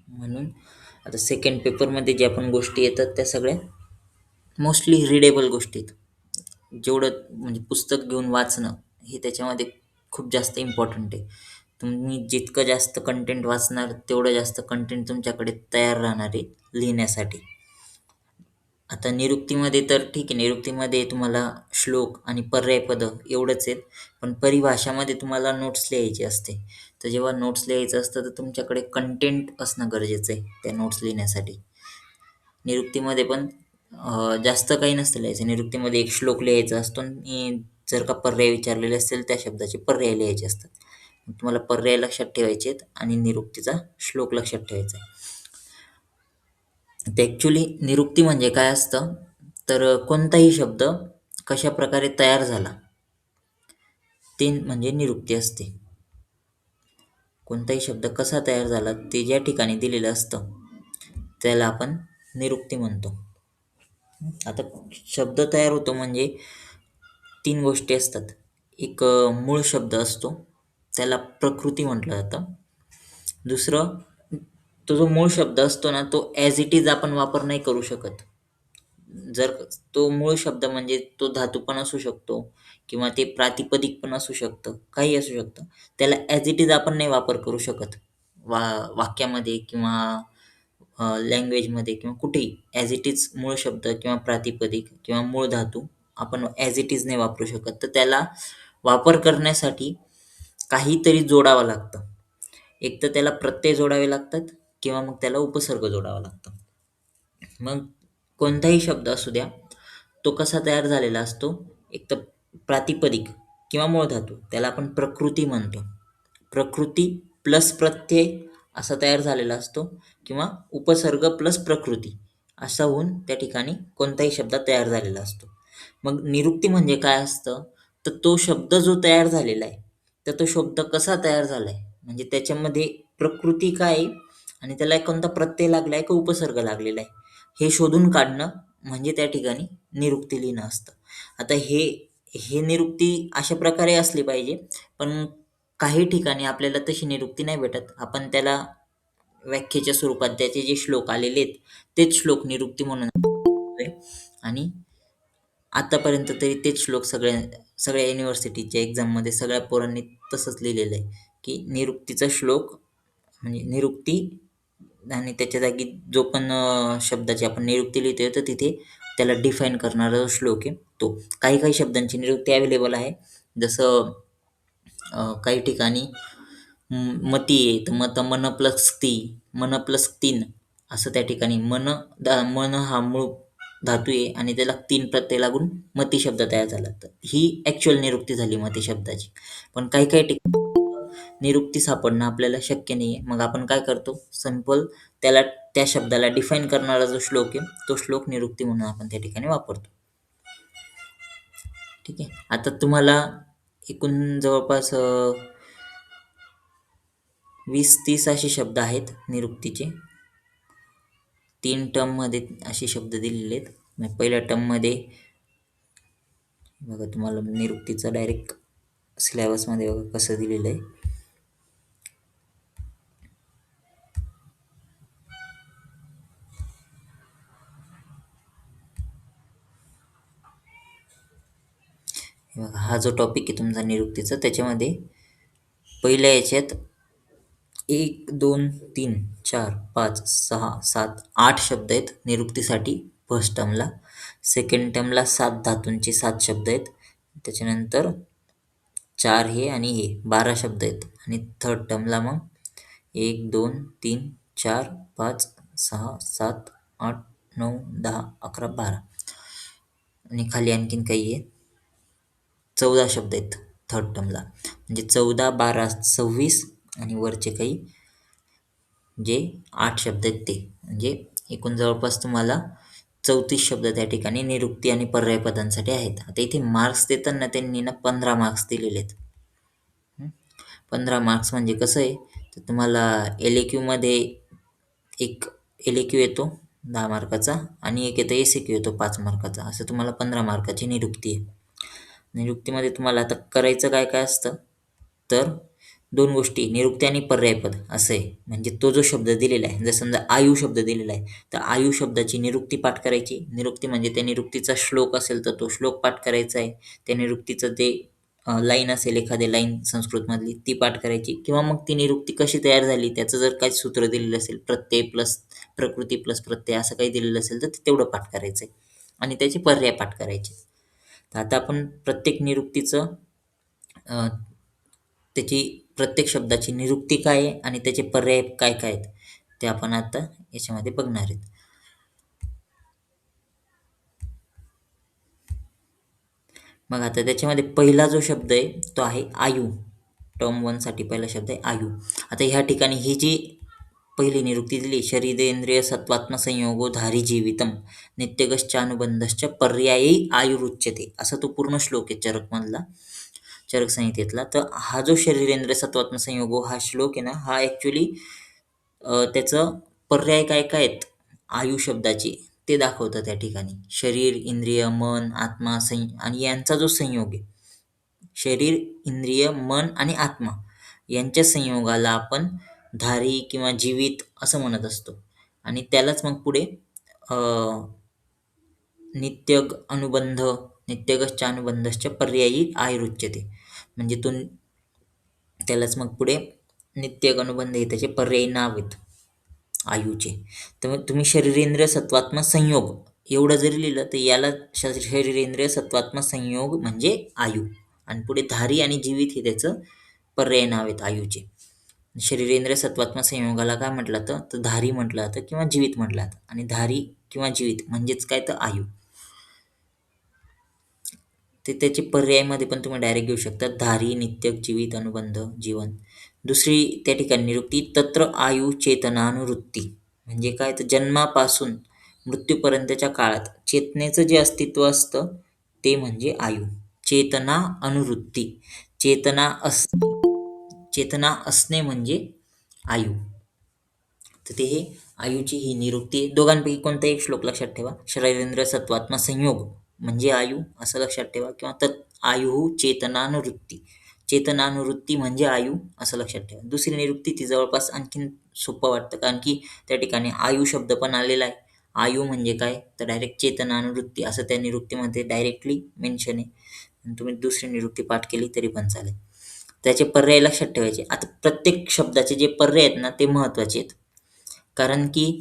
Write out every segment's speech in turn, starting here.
म्हणून आता सेकंड पेपरमध्ये ज्या पण गोष्टी येतात त्या सगळ्या मोस्टली रीडेबल गोष्टी आहेत. जेवढं म्हणजे पुस्तक घेऊन वाचणं हे त्याच्यामध्ये खूप जास्त इम्पॉर्टंट आहे. तुम्ही जितकं जास्त कंटेंट वाचणार तेवढं जास्त कंटेंट तुमच्याकडे तयार राहणार आहे लिहिण्यासाठी. आता निरुक्तीमध्ये तर ठीक आहे, निरुक्तीमध्ये तुम्हाला श्लोक आणि पर्यायपदं एवढंच आहेत. पण परिभाषामध्ये तुम्हाला नोट्स लिहायची असते. तर जेव्हा नोट्स लिहायचं असतं तर तुमच्याकडे कंटेंट असणं गरजेचं आहे त्या नोट्स लिहिण्यासाठी. निरुक्तीमध्ये पण जास्त काही नसतं लिहायचं. निरुक्तीमध्ये एक श्लोक लिहायचा असतो आणि जर का पर्याय विचारलेले असतील त्या शब्दाचे पर्याय लिहायचे असतात. मग तुम्हाला पर्याय लक्षात ठेवायचे आहेत आणि निरुक्तीचा श्लोक लक्षात ठेवायचा आहे. ते ॲक्चुअली निरुक्ती म्हणजे काय असतं, तर कोणताही शब्द कशाप्रकारे तयार झाला, ते म्हणजे निरुक्ती असते. कोणताही शब्द कसा तयार झाला ते ज्या ठिकाणी दिलेलं असतं, त्याला आपण निरुक्ती म्हणतो. आता शब्द तयार होतो म्हणजे 3 गोष्टी असतात. एक मूळ शब्द असतो, त्याला प्रकृती म्हटलं जातं. दुसरं, तो जो मूळ शब्द असतो ना, तो ॲज इट इज आपण वापर नाही करू शकत. जर तो मूळ शब्द म्हणजे तो धातू पण असू शकतो किंवा ते प्रातिपदिक पण असू शकतं, काहीही असू शकतं. त्याला ॲज इट इज आपण नाही वापर करू शकत. वा वाक्यामध्ये किंवा लँग्वेजमध्ये किंवा कुठेही ॲज इट इज मूळ शब्द किंवा प्रातिपदिक किंवा मूळ धातू आपण ॲज इट इज नाही वापरू शकत. तर त्याला वापर करण्यासाठी काहीतरी जोडावं लागतं. एक तर त्याला प्रत्यय जोडावे लागतात किंवा मग त्याला उपसर्ग जोडावा लागतो. मग कोणताही शब्द असू द्या, तो कसा तयार झालेला असतो, एक तर प्रातिपदिक किंवा मूळ धातू, त्याला आपण प्रकृती म्हणतो. प्रकृती प्लस प्रत्यय असा तयार झालेला असतो किंवा उपसर्ग प्लस प्रकृती असा होऊन त्या ठिकाणी कोणताही शब्द तयार झालेला असतो. मग निरुक्ती म्हणजे काय असतं, तर तो शब्द जो तयार झालेला आहे, तर तो शब्द कसा तयार झाला आहे, म्हणजे त्याच्यामध्ये प्रकृती काय आहे आणि त्याला कोणता प्रत्यय लागला आहे का उपसर्ग लागलेला आहे, हे शोधून काढणं म्हणजे त्या ठिकाणी निरुक्ती लिहिणं असतं. आता हे हे निरुक्ती अशा प्रकारे असली पाहिजे, पण काही ठिकाणी आपल्याला तशी निरुक्ती नाही भेटत. आपण त्याला व्याख्येच्या स्वरूपात त्याचे जे श्लोक आलेले आहेत, तेच श्लोक निरुक्ती म्हणून वापरतोय आणि आतापर्यंत तरी तेच श्लोक सगळ्या युनिव्हर्सिटीच्या एक्झाममध्ये सगळ्या पोरांनी तसंच लिहिलेलं आहे, की निरुक्तीचा श्लोक म्हणजे निरुक्ती आणि त्याच्या जागी जो पण शब्दाची आपण निरुक्ती लिहितोय, तर तिथे त्याला डिफाईन करणारा जो श्लोक आहे तो. काही-काही शब्दांची निरुक्ती अवेलेबल आहे. जसं काही ठिकाणी मती आहे, तर मन प्लस ती, मन प्लस तीन असं त्या ठिकाणी मन हा मूळ धातू आहे आणि त्याला 3 प्रत्यय लागून मती शब्द तयार झाला. तर ही ॲक्चुअल निरुक्ती झाली मती शब्दाची. पण काही-काही ठिकाणी निरुक्ती सापडणं आपल्याला शक्य नाही आहे. मग आपण काय करतो, सिंपल त्याला त्या शब्दाला डिफाईन करणारा जो श्लोक आहे, तो श्लोक निरुक्ती म्हणून आपण त्या ठिकाणी वापरतो. ठीक आहे. आता तुम्हाला एकूण जवळपास 20-30 असे शब्द आहेत निरुक्तीचे. 3 टर्ममध्ये असे शब्द दिलेले आहेत. मग पहिल्या टर्ममध्ये बघा तुम्हाला निरुक्तीचं डायरेक्ट सिलॅबसमध्ये बघा कसं दिलेलं आहे. हे बघा हा जो टॉपिक आहे तुमचा निरुक्तीचा, त्याच्यामध्ये पहिल्या याच्यात 1, 2, 3, 4, 5, 6, 7, 8 शब्द आहेत निरुक्तीसाठी फर्स्ट टर्मला. सेकंड टर्मला 7 धातूंचे 7 शब्द आहेत. त्याच्यानंतर 4 हे आणि हे 12 शब्द आहेत आणि थर्ड टर्मला मग 1, 2, 3, 4, 5, 6, 7, 8, 9, 10, 11, 12 आणि खाली आणखीन काही आहे. 14 शब्द आहेत थर्ड टर्मला. म्हणजे 14, 12, 26 आणि वरचे काही जे 8 शब्द आहेत ते. म्हणजे एकूण जवळपास तुम्हाला 34 शब्द त्या ठिकाणी निरुक्ती आणि पर्यायपदांसाठी आहेत. आता इथे मार्क्स देताना त्यांनी ना 15 मार्क्स दिलेले आहेत. 15 मार्क्स म्हणजे कसं आहे, तर तुम्हाला एल-ए-क्यूमध्ये एक एल-ए-क्यू येतो 10 मार्काचा आणि एक येतो एस-ए-क्यू येतो 5 मार्काचा. असं तुम्हाला 15 मार्काची निरुक्ती आहे. निरुक्तीमध्ये तुम्हाला आता करायचं काय काय असतं, तर दोन गोष्टी निरुक्ती आणि पर्यायपद असं आहे. म्हणजे तो जो शब्द दिलेला आहे, जर समजा आयु शब्द दिलेला आहे, तर आयु शब्दाची निरुक्ती पाठ करायची. निरुक्ती म्हणजे त्या निरुक्तीचा श्लोक असेल तर तो श्लोक पाठ करायचा आहे. त्या निरुक्तीचं ते लाईन असेल एखादी लाईन संस्कृतमधली ती पाठ करायची किंवा मग ती निरुक्ती कशी तयार झाली त्याचं जर काही सूत्र दिलेलं असेल, प्रत्यय प्लस प्रकृती प्लस प्रत्यय असं काही दिलेलं असेल तर ते तेवढं पाठ करायचं आहे आणि त्याचे पर्याय पाठ करायचे. तर आता आपण प्रत्येक निरुक्तीचं अ, त्याची प्रत्येक शब्दाची निरुक्ती काय आहे आणि त्याचे पर्याय काय काय आहेत ते आपण आता याच्यामध्ये बघणार आहेत. मग आता त्याच्यामध्ये पहिला जो शब्द आहे तो आहे आयु. टर्म 1 साठी पहिला शब्द आहे आयु. आता ह्या ठिकाणी ही जी पहिली निरुक्ती दिली, शरीरेंद्रिय सत्वात्म संयोगो धारी जीवितम नित्यगश्चानुबंधश्च पर्यायी आयुरुच्यते असा तो पूर्ण श्लोक आहे चरकमधला, चरक संहितेतला. तर हा जो शरीरेंद्रिय सत्वात्म संयोगो हा श्लोक आहे ना, हा ॲक्च्युली त्याचं पर्याय काय काय आहेत आयु शब्दाचे ते दाखवतं त्या ठिकाणी. शरीर, इंद्रिय, मन, आत्मा आणि यांचा जो संयोग आहे, शरीर, इंद्रिय, मन आणि आत्मा यांच्या संयोगाला आपण धारी किंवा जीवित असं म्हणत असतो. आणि त्यालाच मग पुढे अ, नित्यग अनुबंध नित्यगश्च अनुबंधश्च पर्यायी आयुरुच्यते. म्हणजे तो त्यालाच मग पुढे नित्यग अनुबंध हे त्याचे पर्यायी नाव आहेत आयुचे. तर मग तुम्ही शरीरेंद्रिय सत्वात्म संयोग एवढं जरी लिहिलं तर याला शरीरेंद्रिय सत्वात्म संयोग म्हणजे आयु आणि पुढे धारी आणि जीवित हे त्याचं पर्याय नाव आहेत आयुचे. शरीरेंद्रिय सत्वात्म संयोगाला काय म्हटलं जातं तर धारी म्हटलं जातं किंवा जीवित म्हटलं जातं आणि धारी किंवा जीवित म्हणजेच काय तर आयु. ते त्याचे पर्यायमध्ये पण तुम्ही डायरेक्ट घेऊ शकता धारी, नित्यक, जीवित, अनुबंध, जीवन. दुसरी त्या ठिकाणी निरुक्ती तत्र आयु चेतनानुवृत्ती म्हणजे काय तर जन्मापासून मृत्यूपर्यंतच्या काळात चेतनेचं जे अस्तित्व असतं ते म्हणजे आयु. चेतना अनुवृत्ती, चेतना चेतना असणे म्हणजे आयु. तर ते हे आयुची ही निरुक्ती दोघांपैकी कोणता एक श्लोक लक्षात ठेवा. शरीरेंद्र सत्वात्मा संयोग म्हणजे आयु असं लक्षात ठेवा किंवा तत् आयु चेतनानुवृत्ती, चेतनानुवृत्ती म्हणजे आयु असं लक्षात ठेवा. दुसरी निरुक्ती ती जवळपास आणखीन सोपं वाटतं कारण की त्या ठिकाणी आयु शब्द पण आलेला आहे. आयु म्हणजे काय तर डायरेक्ट चेतनानुवृत्ती असं त्या निरुक्तीमध्ये डायरेक्टली मेन्शन आहे. आणि तुम्ही दुसरी निरुक्ती पाठ केली तरी पण चालेल. त्याचे पर्याय लक्षात ठेवायचे. आता प्रत्येक शब्दाचे जे पर्याय आहेत ना ते महत्त्वाचे आहेत. कारण की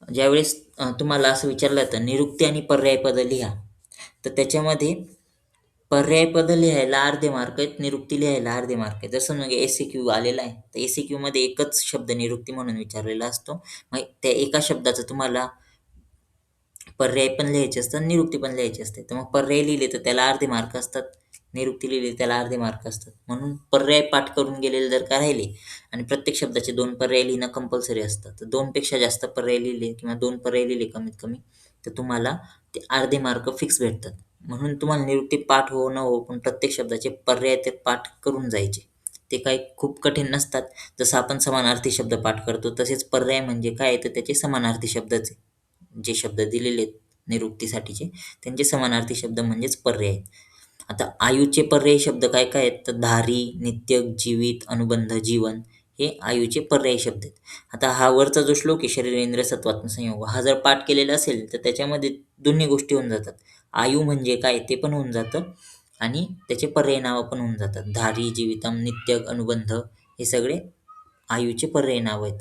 ज्यावेळेस तुम्हाला असं विचारलं जातं निरुक्ती आणि पर्यायपद लिहा, तर त्याच्यामध्ये पर्यायपद लिहायला अर्धे मार्क आहेत, निरुक्ती लिहायला अर्धे मार्क आहेत. जसं मग एस-ए-क्यू आलेला आहे, तर एस-ए-क्यूमध्ये एकच शब्द निरुक्ती म्हणून विचारलेला असतो. मग त्या एका शब्दाचं तुम्हाला पर्याय पण लिहायचे असतात, निरुक्ती पण लिहायची असते. तर मग पर्याय लिहिले तर त्याला अर्धे मार्क असतात, निरुक्ती लिहिली त्याला अर्धे मार्क असतात. म्हणून पर्याय पाठ करून गेलेले जर का राहिले आणि प्रत्येक शब्दाचे 2 पर्याय लिहिणं कंपल्सरी असतं. तर 2 पेक्षा जास्त पर्याय लिहिले किंवा 2 पर्याय लिहिले कमीत कमी, तर तुम्हाला ते अर्धे मार्क फिक्स भेटतात. म्हणून तुम्हाला निरुक्ती पाठ हो न हो, पण प्रत्येक शब्दाचे पर्याय ते पाठ करून जायचे. ते काही खूप कठीण नसतात. जसं आपण समानार्थी शब्द पाठ करतो, तसेच पर्याय म्हणजे काय आहे तर त्याचे समानार्थी शब्दच आहे. जे शब्द दिलेले आहेत निरुक्तीसाठीचे त्यांचे समानार्थी शब्द म्हणजेच पर्याय. आता आयुचे पर्यायी शब्द काय काय आहेत तर धारी, नित्य, जीवित, अनुबंध, जीवन हे आयुचे पर्यायी शब्द आहेत. आता हा वरचा जो श्लोक आहे शरीरेंद्र सत्वात्म संयोग हा जर पाठ केलेला असेल तर त्याच्यामध्ये दोन्ही गोष्टी होऊन जातात. आयु म्हणजे काय ते पण होऊन जातं आणि त्याचे पर्यायी नावं पण होऊन जातात. धारी, जीवितम, नित्य, अनुबंध हे सगळे आयुचे पर्यायी नाव आहेत.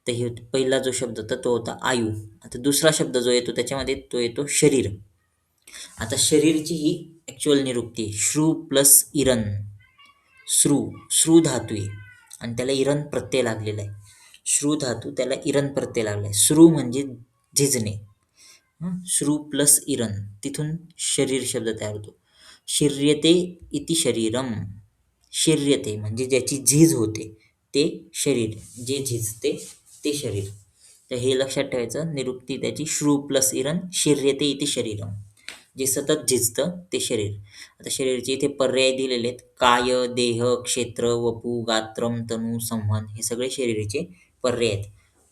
तर हे पहिला जो शब्द होता तो होता आयु. आता दुसरा शब्द जो येतो त्याच्यामध्ये तो येतो शरीर. आता शरीरची ही ॲक्च्युअल निरुक्ती आहे. श्रू प्लस इरन. श्रू धातू आहे आणि त्याला इरन प्रत्यय लागलेला आहे. श्रू धातू त्याला इरन प्रत्यय लागला आहे. श्रू म्हणजे झिजणे. श्रू प्लस इरन तिथून शरीर शब्द तयार होतो. शिर्यते इति शरीरम. शिर्यते म्हणजे ज्याची झीज होते ते शरीर, जे झिजते ते शरीर. तर हे लक्षात ठेवायचं. निरुक्ती त्याची श्रू प्लस इरन शिर्यते इति शरीरम. जे सतत झिजतं ते शरीर. आता शरीराचे इथे पर्याय दिलेले आहेत. काय, देह, क्षेत्र, वपू, गात्रम, तनू, संवहन हे सगळे शरीराचे पर्याय आहेत.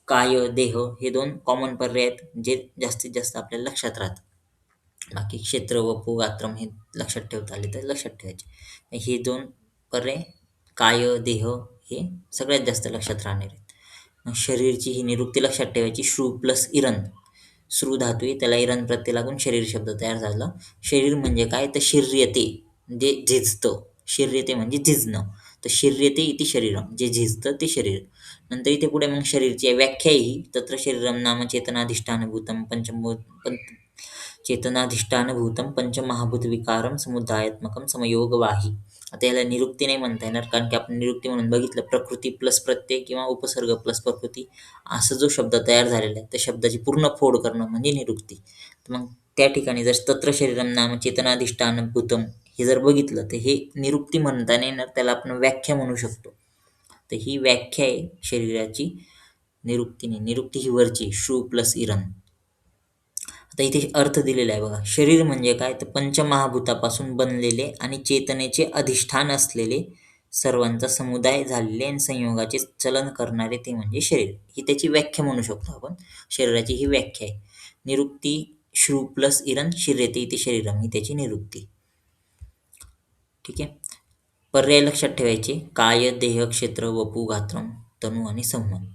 काय, देह हे 2 कॉमन पर्याय आहेत, जे जास्तीत जास्त आपल्याला लक्षात राहतात. बाकी क्षेत्र, वपू, गात्रम हे लक्षात ठेवता आले तर लक्षात ठेवायचे. हे 2 पर्याय काय, देह हे सगळ्यात जास्त लक्षात राहणार आहेत. मग शरीरची ही निरुक्ती लक्षात ठेवायची. श्रू प्लस इरण, श्रू धातू आहे त्याला इरण प्रत्यय लागून शरीर शब्द तयार झाला. शरीर म्हणजे काय तर शरीर्यते म्हणजे झिजतं, शरीर्यते म्हणजे झिजणं, तर शरीर्यते इति शरीरम, जे झिजतं ते शरीर. नंतर इथे पुढे मग शरीरची व्याख्या ही तत्र शरीरम नाम चेतनाधिष्ठानभूतम चेतनाधिष्ठानभूतम पंचमहाभूत विकारम समुदायात्मकम समयोगवाही. आता याला निरुक्ती नाही म्हणता येणार, कारण की आपण निरुक्ती म्हणून बघितलं प्रकृती प्लस प्रत्यय किंवा उपसर्ग प्लस प्रकृती असा जो शब्द तयार झालेला आहे त्या शब्दाची पूर्ण फोड करणं म्हणजे निरुक्ती. तर मग त्या ठिकाणी जर तत्र शरीरम नाम चेतनाधिष्ठान भूतम हे जर बघितलं तर हे निरुक्ती म्हणता नाही येणार, त्याला आपण व्याख्या म्हणू शकतो. तर ही व्याख्या आहे शरीराची, निरुक्ती नाही. निरुक्ती ही वरची श्रू प्लस इरण. आता इथे अर्थ दिलेला आहे बघा. शरीर म्हणजे काय तर पंचमहाभूतापासून बनलेले आणि चेतनेचे अधिष्ठान असलेले सर्वांचा समुदाय झालेले आणि संयोगाचे चलन करणारे ते म्हणजे शरीर. ही त्याची व्याख्या म्हणू शकतो आपण. शरीराची ही व्याख्या आहे. निरुक्ती श्रू प्लस इरण शिर्यते इथे शरीरम ही त्याची निरुक्ती. ठीक आहे. पर्याय लक्षात ठेवायचे. काय, देह, क्षेत्र, वपू, गात्रम, तनू आणि संमन.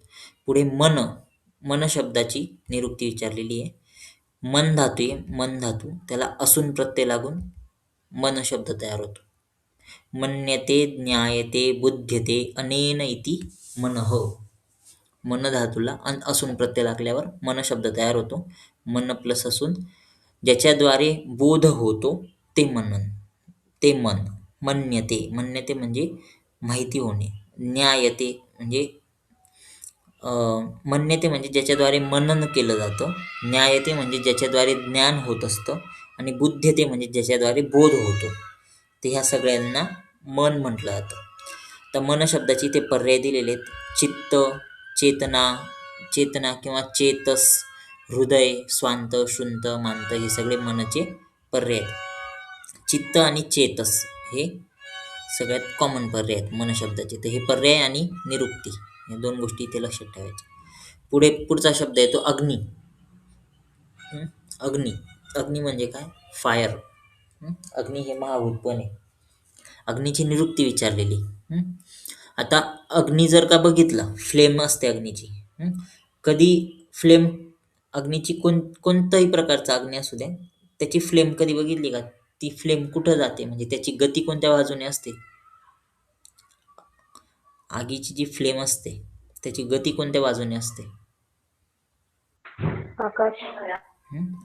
पुढे मन, मन शब्दाची निरुक्ती विचारलेली आहे. मन धातू आहे, मन धातू त्याला असून प्रत्यय लागून मन शब्द तयार होतो. मन्यते, ज्ञायते, बुध्यते अनेन इति मनः. मन धातूला असून प्रत्यय लागल्यावर मन शब्द तयार होतो. मन प्लस असून ज्याच्याद्वारे बोध होतो ते मनन, ते मन. मन्यते, मन्यते म्हणजे माहिती होणे. ज्ञायते म्हणजे मन्यते म्हणजे ज्याच्याद्वारे मनन केलं जातं. ज्ञायते म्हणजे ज्याच्याद्वारे ज्ञान होत असतं. आणि बुध्यते म्हणजे ज्याच्याद्वारे बोध होतो. तर ह्या सगळ्यांना मन म्हटलं जातं. तर मन शब्दाची ते पर्याय दिलेले आहेत. चित्त, चेतना, चेतना किंवा चेतस, हृदय, स्वांत, शुंत, मांत हे सगळे मनचे पर्याय आहेत. चित्त आणि चेतस हे सगळ्यात कॉमन पर्याय आहेत मन शब्दाचे. तर हे पर्याय आणि निरुक्ती या दोन गोष्टी इथे लक्षात ठेवायच्या. पुढे पुढचा शब्द येतो अग्नी. अग्नी, अग्नी म्हणजे काय फायर. अग्नी हे महाभूत पण आहे. अग्नीची निरुक्ती विचारलेली. आता अग्नी जर का बघितला, फ्लेम असते अग्नीची. कधी फ्लेम अग्नीची कोणताही प्रकारचा अग्नी असू द्या, त्याची फ्लेम कधी बघितली का? ती फ्लेम कुठं जाते म्हणजे त्याची गती कोणत्या बाजूने असते? आगीची जी फ्लेम असते त्याची गती कोणत्या बाजूने असते?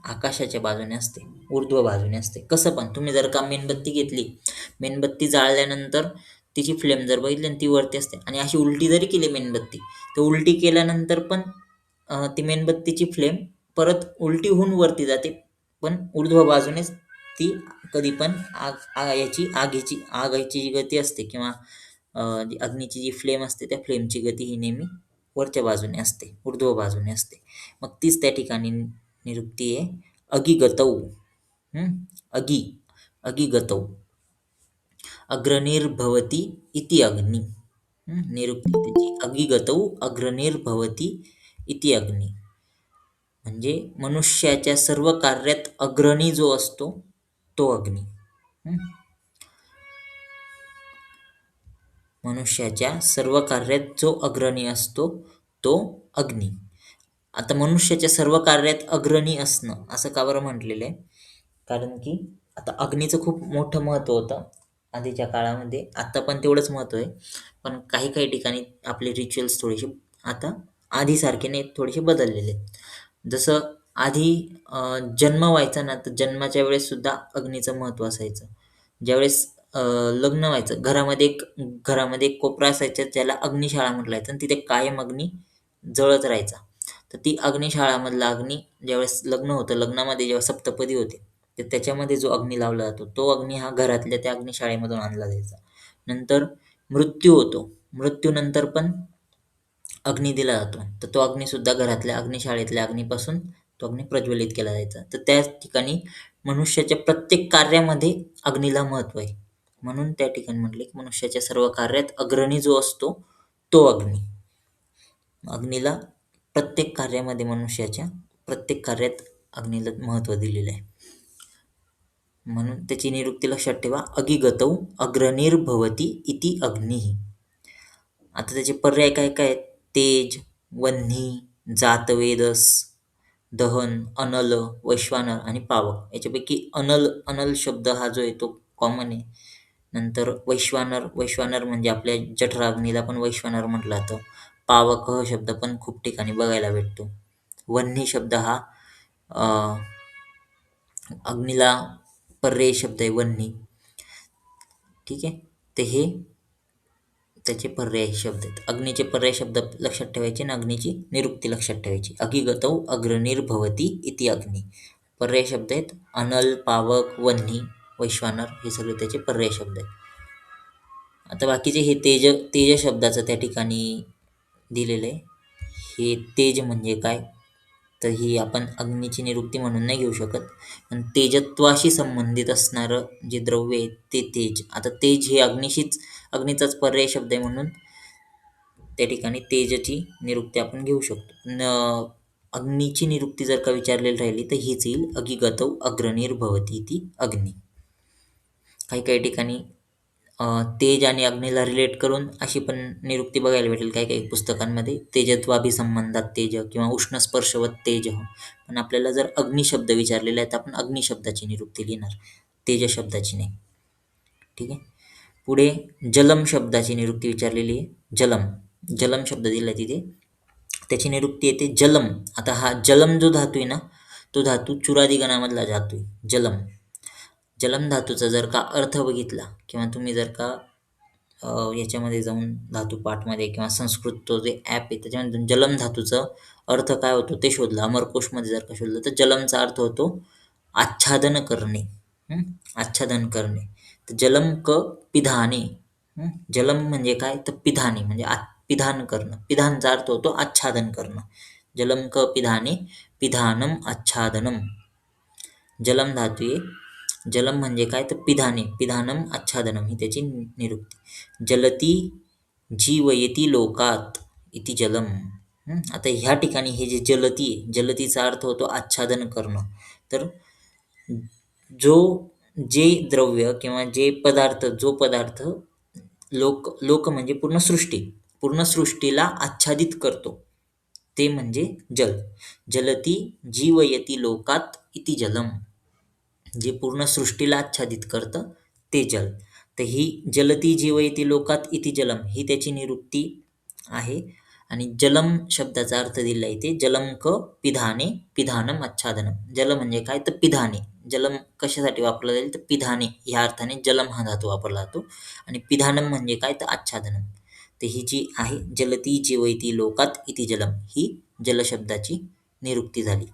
आकाशाच्या बाजूने असते, ऊर्ध्व बाजूने असते. कसं पण तुम्ही जर का मेणबत्ती घेतली, मेणबत्ती जाळल्यानंतर तिची फ्लेम जर बघितली आणि ती वरती असते, आणि अशी उलटी जरी केली मेणबत्ती, तर उलटी केल्यानंतर पण ती मेणबत्तीची फ्लेम परत उलटी होऊन वरती जाते, पण ऊर्ध्व बाजूनेच ती कधी पण आगीची जी गती असते किंवा अग्नीची जी फ्लेम असते त्या फ्लेमची गती ही नेहमी वरच्या बाजूने असते, ऊर्ध्व बाजूने असते. मग तीच त्या ठिकाणी निरुक्ती आहे अगिगतौ. अगिगतौ अग्रनिर्भवति इति अग्नि. निरुक्ती त्याची अगिगतौ अग्रनिर्भवति इति अग्नि म्हणजे मनुष्याच्या सर्व कार्यात अग्रणी जो असतो तो अग्नी. मनुष्याच्या सर्व कार्यात जो अग्रणी असतो तो अग्नी. आता मनुष्याच्या सर्व कार्यात अग्रणी असणं असं का बरं म्हटलेलं आहे? कारण की आता अग्नीचं खूप मोठं महत्त्व होतं आधीच्या काळामध्ये, आता पण तेवढंच महत्त्व आहे. पण काही काही ठिकाणी आपले रिच्युअल्स थोडेसे आता आधीसारखे नाही, थोडेसे बदललेले आहेत. जसं आधी जन्म व्हायचा ना, तर जन्माच्या वेळेस सुद्धा अग्नीचं महत्त्व असायचं. ज्यावेळेस लग्न व्हायचं, घरामध्ये एक कोपरा असायचा ज्याला अग्निशाळा म्हटलं जायचं आणि तिथे कायम अग्नी जळत राहायचा. तर ती अग्निशाळामधला अग्नी ज्यावेळेस लग्न होतं, लग्नामध्ये जेव्हा सप्तपदी होते, तर त्याच्यामध्ये जो अग्नी लावला जातो तो अग्नी हा घरातल्या त्या अग्निशाळेमधून आणला जायचा. नंतर मृत्यू होतो, मृत्यूनंतर पण अग्नी दिला जातो, तर तो अग्नीसुद्धा घरातल्या अग्निशाळेतल्या अग्नीपासून तो अग्नी प्रज्वलित केला जायचा. तर त्या ठिकाणी मनुष्याच्या प्रत्येक कार्यामध्ये अग्नीला महत्त्व आहे. म्हणून त्या ठिकाणी म्हटले की मनुष्याच्या सर्व कार्यात अग्रणी जो असतो तो अग्नी. अग्नीला प्रत्येक कार्यामध्ये, मनुष्याच्या प्रत्येक कार्यात अग्नीला महत्त्व दिलेलं आहे. म्हणून त्याची निरुक्ती लक्षात ठेवा. अगिगतौ अग्रनिर्भवति इति अग्निः. आता त्याचे पर्याय काय काय आहेत? तेज, वह्नी, जातवेदस, दहन, अनल, वैश्वानर आणि पावक. याच्यापैकी अनल अनल शब्द हा जो आहे तो कॉमन आहे. नंतर वैश्वानर, वैश्वानर म्हणजे आपल्या जठराग्नीला पण वैश्वानर म्हटलं जातं. पावक हा शब्द पण खूप ठिकाणी बघायला भेटतो. वह्नी शब्द हा अग्नीला पर्यायी शब्द आहे वह्नी. ठीक आहे. तर हे त्याचे पर्यायी शब्द आहेत. अग्नीचे पर्यायी शब्द लक्षात ठेवायचे आणि अग्नीची निरुक्ती लक्षात ठेवायची. अगिगतौ अग्निर्भवति इति अग्नी. पर्यायी शब्द आहेत अनल, पावक, वह्नी, वैश्वानर हे सगळे त्याचे पर्यायी शब्द आहेत. आता बाकीचे हे तेज तेज शब्दाचं त्या ठिकाणी दिलेलं आहे. हे तेज म्हणजे काय? तर ही आपण अग्नीची निरुक्ती म्हणून नाही घेऊ शकत. पण तेजत्वाशी संबंधित असणारं जे द्रव्य आहे ते तेज. आता तेज हे अग्नीचाच पर्यायी शब्द आहे म्हणून त्या ठिकाणी तेजची निरुक्ती आपण घेऊ शकतो. अग्नीची निरुक्ती जर का विचारलेली राहिली तर हीच येईल अगिगतौ अग्निर्भवति इति अग्नी. काही काही ठिकाणी तेज आणि अग्नीला रिलेट करून अशी पण निरुक्ती बघायला भेटेल काही काही पुस्तकांमध्ये. तेजत्वाभिसंबंधात तेज किंवा उष्णस्पर्शवत तेज. पण आपल्याला जर अग्नी शब्द विचारलेला आहे तर आपण अग्नी शब्दाची निरुक्ती लिहिणार, तेज शब्दाची नाही. ठीक आहे. पुढे जलम शब्दाची निरुक्ती विचारलेली आहे. जलम शब्द दिला तिथे. त्याची निरुक्ती येते जलम. आता हा जलम जो धातू आहे ना, तो धातू चुरादी गणामधला धातू आहे. जलम धातूचा जर का अर्थ बघितला किंवा तुम्ही जर का याच्यामध्ये जाऊन धातुपाठमध्ये किंवा संस्कृत तो जे ॲप आहे त्याच्यामध्ये जलम धातूचा अर्थ काय होतो ते शोधलं, अमरकोशमध्ये जर का शोधलं तर जलमचा अर्थ होतो आच्छादन करणे. आच्छादन करणे. तर जलम क पिधाने. जलम म्हणजे काय? तर पिधाने म्हणजे पिधान करणं. पिधानचा अर्थ होतो आच्छादन करणं. जलम क पिधाने पिधानम आच्छादनम. जलम धातू आहे. जलम म्हणजे काय? तर पिधाने. पिधानम आच्छादनम ही त्याची निरुक्ती. जलती जीवयति लोकात इति जलम. आता ह्या ठिकाणी हे जे जलती आहे, जलतीचा अर्थ होतो आच्छादन करणं. तर जे द्रव्य किंवा जो पदार्थ लोक म्हणजे पूर्ण सृष्टीला आच्छादित करतो ते म्हणजे जल. जलती जीवयति लोकात इति जलम. जे पूर्ण सृष्टीला आच्छादित करतं ते जल. तर ही जलती जीवयति लोकात इति जलम ही त्याची निरुक्ती आहे. आणि जलम शब्दाचा अर्थ दिला इथे जलम क पिधाने पिधानम आच्छादनम. जल म्हणजे काय? तर पिधाने. जलम कशासाठी वापरला जाईल? तर पिधाने ह्या अर्थाने जलम हा धातू वापरला जातो. आणि पिधानम म्हणजे काय? तर आच्छादनम. तर ही जी आहे जलती जीवयति लोकात इति जलम ही जल शब्दाची निरुक्ती झाली.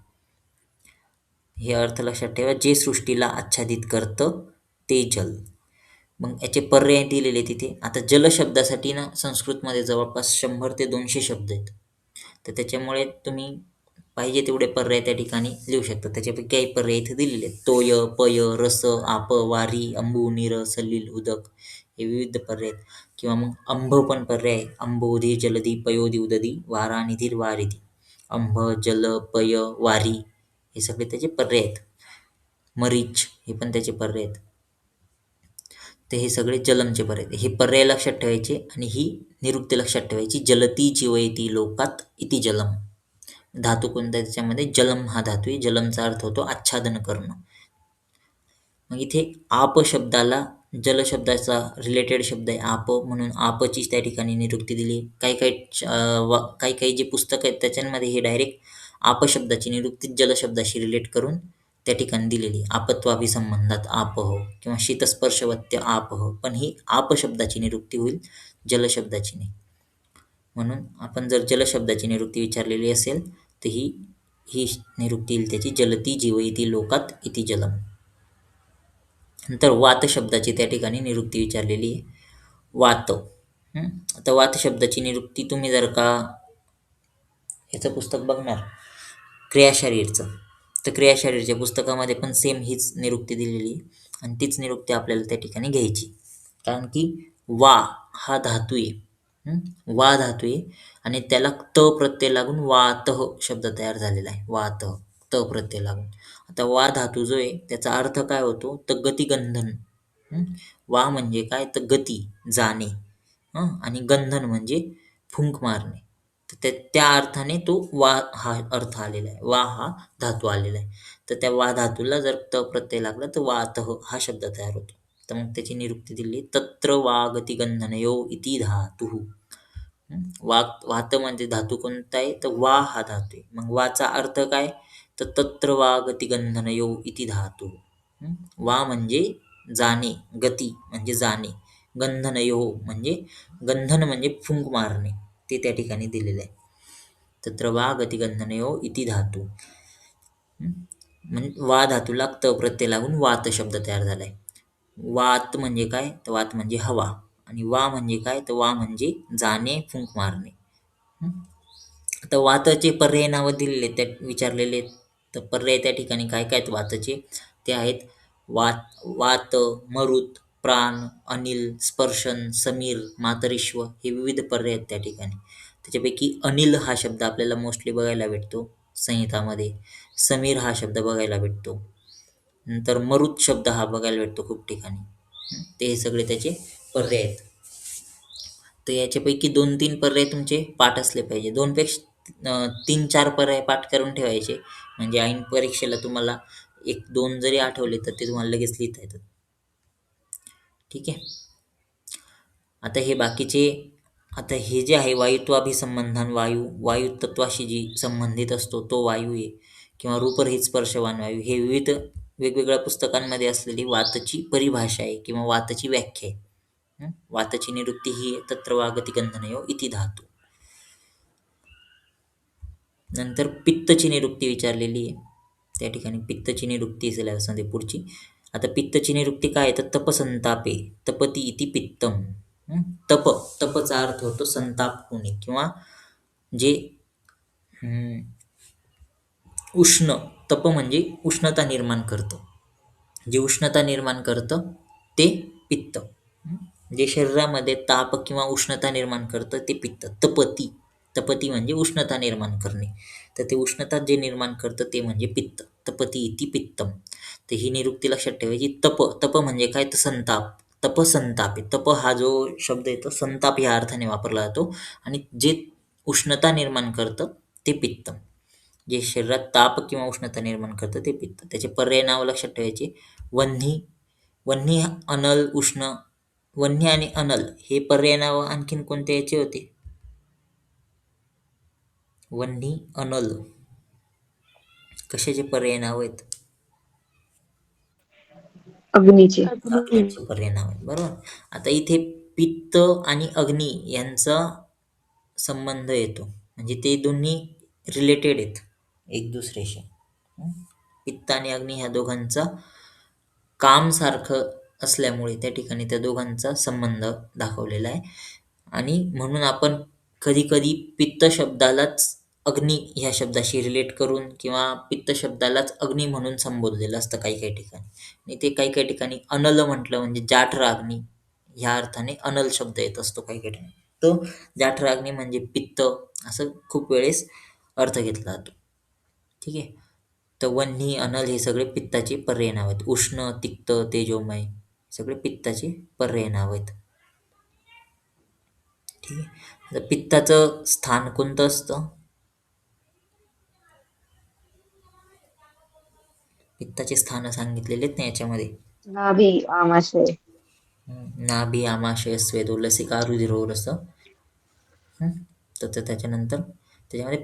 हे अर्थ लक्षात ठेवा. जे सृष्टीला आच्छादित करतं ते जल. मग याचे पर्याय दिलेले तिथे. आता जल शब्दासाठी ना संस्कृतमध्ये जवळपास 100 ते 200 शब्द आहेत. तर त्याच्यामुळे तुम्ही पाहिजे तेवढे पर्याय त्या ठिकाणी लिहू शकता. त्याच्यापैकी काही पर्याय इथे दिलेले आहेत. तोय, पय, रस, आप, वारी, अंबू, नीर, सलील, उदक हे विविध पर्याय आहेत. किंवा मग अंभ पण पर्याय आहे. अंबोधी, जलधी, पयोधी, उदधी, वारा, निधीर, वारिधी. अंभ, जल, पय, वारी हे सगळे त्याचे पर्याय आहेत. मरीच हे पण त्याचे पर्याय आहेत. तर हे सगळे जलमचे पर्याय आहेत. हे पर्याय लक्षात ठेवायचे आणि ही निरुक्ती लक्षात ठेवायची. जलती जीवयति लोकात इति जलम. धातू कोणता आहे त्याच्यामध्ये? जलम हा धातू आहे. जलमचा अर्थ होतो आच्छादन करणं. मग इथे आप शब्दाला जल शब्दाचा रिलेटेड शब्द आहे आप, म्हणून आपची त्या ठिकाणी निरुक्ती दिली. काही काही जे पुस्तक आहेत त्याच्यामध्ये हे डायरेक्ट आप शब्दाची निरुक्ती जल शब्दाशी रिलेट करून त्या ठिकाणी दिलेली. आपत्वाभिसंबंधात आपह किंवा शीतस्पर्शवत्य आपह. पण ही आप शब्दाची निरुक्ती होईल, जल शब्दाची नाही. म्हणून आपण जर जल शब्दाची निरुक्ती विचारलेली असेल तर ही निरुक्ती येईल त्याची जलती जीवयति लोकात इति जलम. नंतर वात शब्दाची त्या ठिकाणी निरुक्ती विचारलेली आहे. वात. आता वात शब्दाची निरुक्ती तुम्ही जर का याचं पुस्तक बघणार क्रियाशरीरचं, तर क्रियाशरीरच्या पुस्तकामध्ये पण सेम हीच निरुक्ती दिलेली आहे. आणि तीच निरुक्ती आपल्याला त्या ठिकाणी घ्यायची. कारण की वा हा धातू आहे. वा धातू आहे आणि त्याला त प्रत्यय लागून वातः शब्द तयार झालेला आहे. वातः त प्रत्यय लागून. आता वा धातू जो आहे त्याचा अर्थ काय होतो? तर गतिगंधन. वा म्हणजे काय? तर गती, जाणे. आणि गंधन म्हणजे फुंक मारणे. तर त्या अर्थाने तो वा हा अर्थ आलेला आहे. वा हा धातू आलेला आहे. तर त्या वा धातूला जर त प्रत्यय लागला तर वातः हा शब्द तयार होतो. तर मग त्याची निरुक्ती दिली, तत्र वागती गंधनयो इति धातुः. वात म्हणजे धातू कोणता आहे? तर वा हा धातू आहे. मग वाचा अर्थ काय? तर तत्र वा गती गंधनयो इति धातू. वा म्हणजे जाणे, गती म्हणजे जाणे, गंधनयो म्हणजे गंधन म्हणजे फुंक मारणे, ते त्या ठिकाणी दिलेलं आहे. तत्र वा गती गंधनयो इति धातू. म्हणजे वा धातूला त प्रत्यय लागून वात शब्द तयार झालाय. वात म्हणजे काय? तर वात म्हणजे हवा. आणि वा म्हणजे काय? तर वा म्हणजे जाणे, फुंक मारणे. हं. आता वाताचे पर्याय नावं दिलेले त्यात विचारलेले. तर पर्याय त्या ठिकाणी काय काय आहेत वाताचे? ते आहेत वात, मरुत, प्राण, अनिल, स्पर्शन, समीर, मातरिश्व हे विविध पर्याय आहेत त्या ठिकाणी. त्याच्यापैकी अनिल हा शब्द आपल्याला मोस्टली बघायला भेटतो संहितामध्ये. समीर हा शब्द बघायला भेटतो. नंतर मरुत शब्द हा बघायला भेटतो खूप ठिकाणी. ते हे सगळे त्याचे पर्याय आहेत. तर याच्यापैकी 2-3 पर्याय तुमचे पाठ असले पाहिजे. 3-4 पर्याय पाठ करून ठेवायचे. म्हणजे ऐन परीक्षेला तुम्हाला 1-2 जरी आठवले तर ते तुम्हाला लगेच लिहिता येतात. ठीक आहे. आता हे बाकीचे, आता हे जे आहे वायुत्वाभिसंबंधान वायू तत्वाशी जी संबंधित असतो तो वायू आहे, किंवा रूपरहित स्पर्शवान वायू, हे विविध वेगवेगळ्या पुस्तकांमध्ये असलेली वातची परिभाषा आहे किंवा वातची व्याख्या आहे. वातची निरुक्ती ही तत्र वागती गंधनयो इति धातू. नंतर पित्तची निरुक्ती विचारलेली आहे. त्या ठिकाणी पित्तची निरुक्ती सिलेबसमध्ये पुढची. आता पित्तची निरुक्ती काय आहे? तर तपसंतापे तपती इति पित्तम. तपचा अर्थ होतो संताप होणे किंवा जे उष्ण. तप म्हणजे उष्णता निर्माण करतं. जे उष्णता निर्माण करतं ते पित्त. जे शरीरामध्ये ताप किंवा उष्णता निर्माण करतं ते पित्त. तपती म्हणजे उष्णता निर्माण करणे. तर ते उष्णता जे निर्माण करतं ते म्हणजे पित्त. तपती इति पित्तम. तर ही निरुक्ती लक्षात ठेवायची. तप म्हणजे काय? तर संताप. तपसंताप. तप हा जो शब्द येतो संताप ह्या अर्थाने वापरला जातो. आणि जे उष्णता निर्माण करतं ते पित्त. जे शरीरात ताप किंवा उष्णता निर्माण करतं ते पित्त. त्याचे पर्याय नाव लक्षात ठेवायचे. वन्ही, वन्ही, अनल, उष्ण. वन्ही आणि अनल हे पर्याय नाव आणखीन कोणत्या याचे होते? वन्ही, अनल कशाचे पर्याय नाव आहेत? अग्नीचे. अग्नीचे पर्याय नाव आहेत, बरोबर. आता इथे पित्त आणि अग्नी यांचा संबंध येतो, म्हणजे ते दोन्ही रिलेटेड आहेत एक दुसऱ्याशी. पित्त आणि अग्नी ह्या दोघांचा काम सारखं असल्यामुळे त्या ठिकाणी त्या दोघांचा संबंध दाखवलेला आहे. आणि म्हणून आपण कधी-कधी पित्त शब्दालाच अग्नी ह्या शब्दाशी रिलेट करून किंवा पित्त शब्दालाच अग्नी म्हणून संबोधलेलं असतं काही-काही ठिकाणी. आणि ते काही-काही ठिकाणी अनल म्हटलं म्हणजे जाठराग्नी ह्या अर्थाने अनल शब्द येत असतो काही-काही ठिकाणी. तो जाठराग्नी म्हणजे पित्त असं खूप वेळेस अर्थ घेतला जातो. ठीक आहे. तर वन्ही, अनल हे सगळे पित्ताचे पर्याय नाव आहेत. उष्ण, तिक्त, तेजोमय सगळे पित्ताचे पर्याय नाव आहेत. ठीक आहे. आता पित्ताचं स्थान कोणतं असतं? पित्ताचे स्थान सांगितलेले आहेत ना याच्यामध्ये. नाभी, आमाशय. नाभी, आमाशय, स्वेदो, लसिका, रुधिरोरस. तर त्याच्यानंतर त्याच्यामध्ये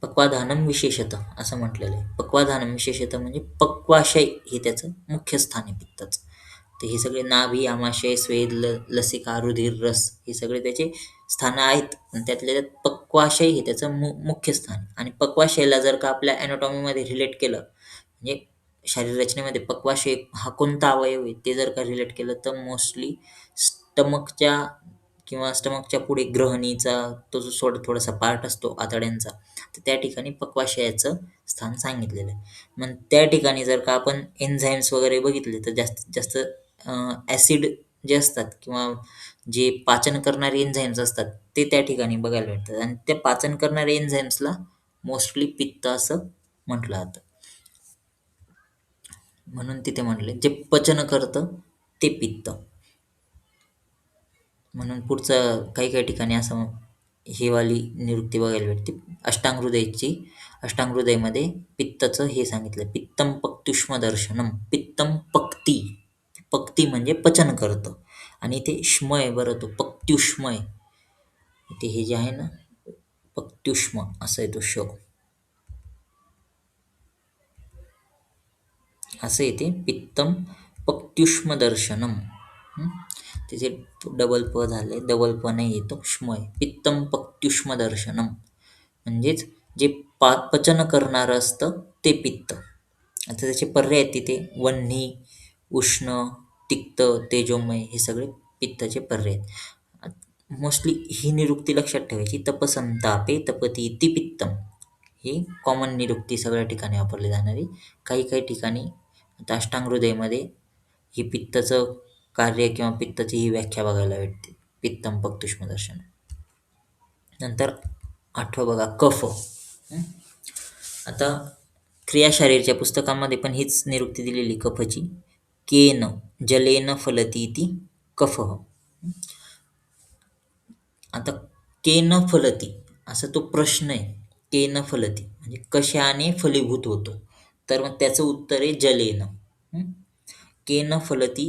पक्वाधानम विशेषतः असं म्हटलेलं आहे. पक्वाधानम विशेषतः म्हणजे पक्वाशय हे त्याचं मुख्य स्थान आहे पित्ताचं. तर हे सगळे नाभी, आमाशय, स्वेद, लसिका, रुधिर, रस हे सगळे त्याचे स्थानं आहेत. आणि त्यातल्या त्यात पक्वाशय हे त्याचं मुख्य स्थान. आणि पक्वाशयाला जर का आपल्या ॲनाटॉमीमध्ये रिलेट केलं, म्हणजे शरीर रचनेमध्ये पक्वाशय हा कोणता अवयव आहे ते जर का रिलेट केलं, तर मोस्टली स्टमकच्या किंवा स्टमकच्या पुढे ग्रहणीचा तो जो थोडासा पार्ट असतो आतड्यांचा, तर त्या ठिकाणी पक्वाशयाचं स्थान सांगितलेलं आहे. मग त्या ठिकाणी जर का आपण एन्झाईम्स वगैरे बघितले तर जास्तीत जास्त ॲसिड जे असतात किंवा जे पाचन करणारे एन्झाईम्स असतात ते त्या ठिकाणी बघायला भेटतात. आणि त्या पाचन करणाऱ्या एन्झाईम्सला मोस्टली पित्त असं म्हटलं जातं. म्हणून तिथे म्हटले जे पचन करतं ते पित्त. म्हणून पुढचं काही काही ठिकाणी असं ही वाली निरुक्ती बघायला भेटते. अष्टांगहृदयमध्ये पित्तचं हे सांगितलं, पित्तम पक्त्युष्म दर्शनम. पित्तम पक्ती, पक्ती म्हणजे पचन करतं, आणि ते श्मय बरं, तो पक्त्युष्मय, ते हे जे आहे ना पक्त्युष्म असं आहे तो असं येते, पित्तम पक्त्युष्म दर्शनम. त्याचे डबल प झाले, डबल प नाही येतो, श्मय, पित्तम पक्त्युष्म दर्शनम म्हणजेच जे पचन करणारं असतं ते पित्त. आता त्याचे पर्याय आहेत तिथे, वन्ही, उष्ण, तिक्त, तेजोमय, हे सगळे पित्ताचे पर्याय आहेत. मोस्टली ही निरुक्ती लक्षात ठेवायची, तपसंतापे तपती इति पित्तम. ही कॉमन निरुक्ती सगळ्या ठिकाणी वापरली जाणारी. काही काही ठिकाणी आता अष्टांगहृदयमध्ये ही पित्ताचं कार्य किंवा पित्ताची ही व्याख्या बघायला भेटते, पित्तम पक्त्युष्म दर्शन. नंतर 8वं बघा, कफ. आता क्रियाशारीरच्या पुस्तकामध्ये पण हीच निरुक्ती दिलेली कफची, केन जलेन फलती इति कफः. आता केन फलती असा तो प्रश्न आहे, केन फलती म्हणजे कशाने फलीभूत होतो, तर मग त्याचं उत्तर आहे जलेन. केन फलती,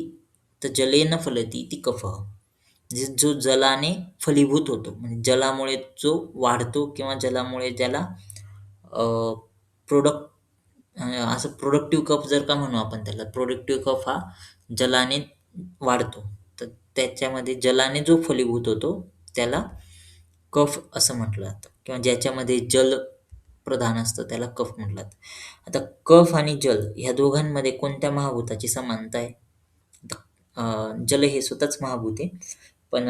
तर जलेन फलती ती कफः, म्हणजे जो जलाने फलीभूत होतो, म्हणजे जलामुळे जो वाढतो किंवा जलामुळे ज्याला असं प्रोडक्टिव्ह कफ जर का म्हणू आपण त्याला, प्रोडक्टिव्ह कफ हा जलाने वाढतो, तर त्याच्यामध्ये जलाने जो फलीभूत होतो त्याला कफ असं म्हटलं जातं, किंवा ज्याच्यामध्ये जल प्रधान असतं त्याला कफ म्हटलं जातं. आता कफ आणि जल ह्या दोघांमध्ये कोणत्या महाभूताची समानता आहे? जल हे स्वतःच महाभूत आहे, पण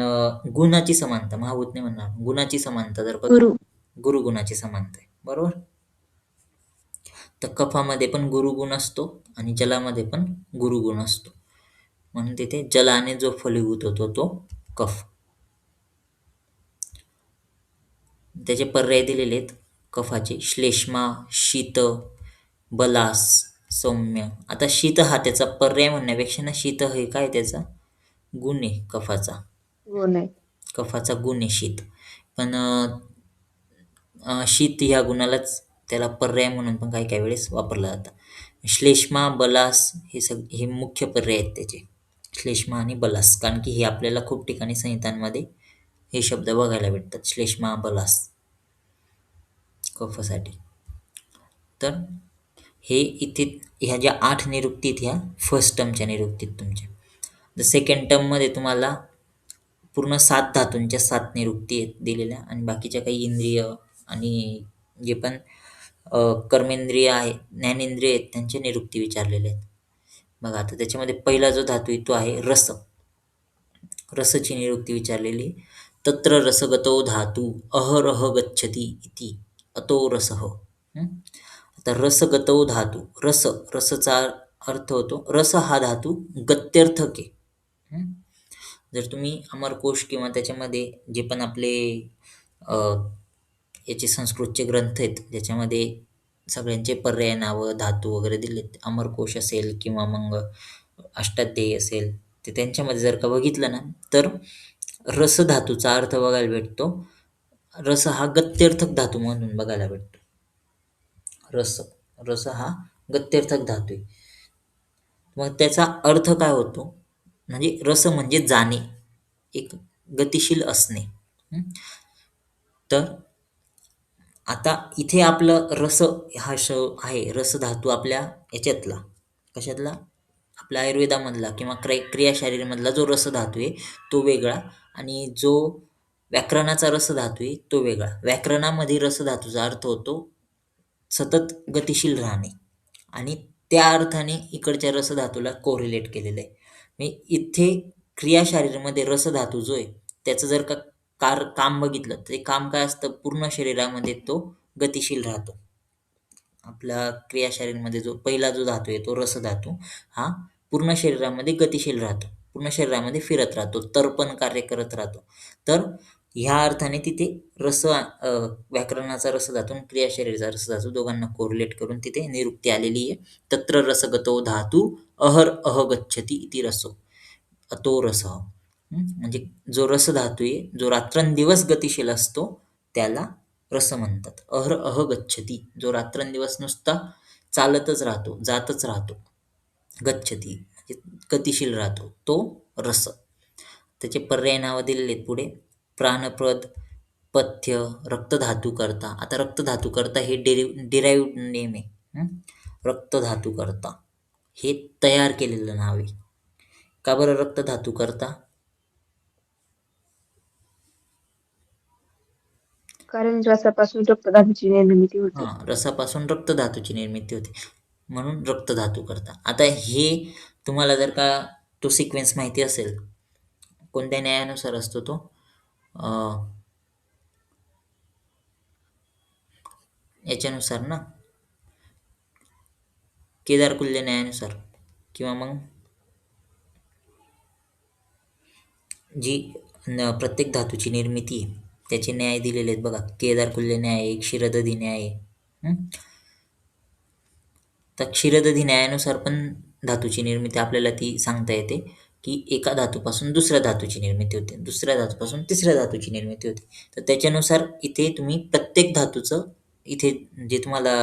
गुणाची समानता, महाभूत नाही म्हणणार, गुणाची समानता जर गुरु. गुरुगुणाची समानता आहे, बरोबर. तर कफामध्ये पण गुरुगुण असतो आणि जलामध्ये पण गुरुगुण असतो, म्हणून तिथे जलाने जो फलीभूत होतो तो कफ. त्याचे पर्याय दिलेले आहेत कफाचे, श्लेष्मा, शीत, बलास, सौम्य. आता शीत हा त्याचा पर्याय म्हणण्यापेक्षा ना, शीत हे काय त्याचा गुण आहे, कफाचा गुण आहे. कफाचा गुण आहे शीत. पण शीत ह्या गुणालाच त्याला पर्याय म्हणून पण काही काही वेळेस वापरलं जातं. श्लेष्मा, बलास हे मुख्य पर्याय आहेत त्याचे, श्लेष्मा आणि बलास, कारण की हे आपल्याला खूप ठिकाणी संहितांमध्ये हे शब्द बघायला भेटतात, श्लेष्मा, बलास कफासाठी. तर हे इथे ह्या ज्या 8 निरुक्ती ह्या फर्स्ट टर्मच्या निरुक्तीत तुमच्या. द सेकंड टर्ममध्ये तुम्हाला पूर्ण 7 धातूंच्या 7 निरुक्ती आहेत दिलेल्या, आणि बाकीच्या काही इंद्रिय आणि जे पण कर्मेंद्रिय आहे, ज्ञानेंद्रिय आहेत, त्यांचे निरुक्ती विचारलेले आहेत. बघा आता त्याच्यामध्ये पहिला जो धातू आहे तो आहे रस. रसची निरुक्ती विचारलेली, तत्र रसगतो धातू अहरह गच्छति इति अतो रसः. आता रसगतो धातू, रसचा अर्थ होतो, रस हा धातू गत्यर्थक आहे. जर तुम्ही अमरकोश किंवा त्याच्यामध्ये जे पण आपले याचे संस्कृतचे ग्रंथ आहेत ज्याच्यामध्ये सगळ्यांचे पर्याय नावं धातू वगैरे दिलेत, अमरकोश असेल किंवा मग अष्टाध्यायी असेल, ते त्यांच्यामध्ये जर का बघितलं ना, तर रस धातूचा अर्थ बघायला भेटतो, रस हा गत्यर्थक धातू म्हणून बघायला भेटतो. रस हा गत्यर्थक धातू आहे. मग त्याचा अर्थ काय होतो, म्हणजे रस म्हणजे जाणे, एक गतिशील असणे. तर आता इथे आपलं रस हा आहे, रस धातू आपल्या याच्यातला, कशातला, आपल्या आयुर्वेदामधला किंवा क्रियाशारीरमधला जो रस धातू आहे तो वेगळा, आणि जो व्याकरणाचा रस धातू आहे तो वेगळा. व्याकरणामध्ये रस धातूचा अर्थ होतो सतत गतिशील राहणे, आणि त्या अर्थाने इकडच्या रस धातूला कोरिलेट केलेलं आहे. म्हणजे इथे क्रियाशारीरमध्ये रस धातू जो आहे त्याचं जर का काम बघितलं तर ते काम काय असतं, पूर्ण शरीरामध्ये तो गतिशील राहतो. आपल्या क्रियाशारीरमध्ये जो पहिला जो धातू आहे तो रस धातू हा पूर्ण शरीरामध्ये गतिशील राहतो, पूर्ण शरीरामध्ये फिरत राहतो, तर्पण कार्य करत राहतो. तर ह्या अर्थाने तिथे व्याकरणाचा रस धातू आणि क्रियाशरीरचा रस धातू दोघांना कोरिलेट करून तिथे निरुक्ती आलेली आहे. तत्र रसगतो धातू अहर अह गच्छति इति रसो अतो रसः. म्हणजे जो रस धातू आहे, जो रात्रंदिवस गतिशील असतो त्याला रस म्हणतात. अह गच्छती, जो रात्रंदिवस नुसता चालतच राहतो, जातच राहतो. गच्छती म्हणजे गतिशील राहतो, तो रस. त्याचे पर्याय नावं दिलेले आहेत पुढे. प्राणप्रद, पथ्य, रक्तधातूकर्ता. आता रक्तधातूकर्ता हे डिराईव्ड नेम आहे. रक्तधातूकर्ता हे तयार केलेलं नाव आहे. का बरं रक्तधातूकर्ता? कारण रसापासून रक्तदाबाची निर्मिती होते. रसापासून रक्तधातूची निर्मिती होते, म्हणून रक्तधातूकर्ता. आता हे तुम्हाला जर का तो सिक्वेन्स माहिती असेल, कोणत्या न्यायानुसार असतो तो? याच्यानुसार ना, केदारकुल्य न्यायानुसार, किंवा मग जी प्रत्येक धातूची निर्मिती आहे त्याचे न्याय दिलेले आहेत बघा. केदारकुल्य न्याय आहे, क्षीरदधी न्याय आहे. तर क्षीरदधी न्यायानुसार पण धातूची निर्मिती आपल्याला ती सांगता येते, की एका धातूपासून दुसऱ्या धातूची निर्मिती होते, दुसऱ्या धातूपासून तिसऱ्या धातूची निर्मिती होते. तर त्याच्यानुसार इथे तुम्ही प्रत्येक धातूचं, इथे जे तुम्हाला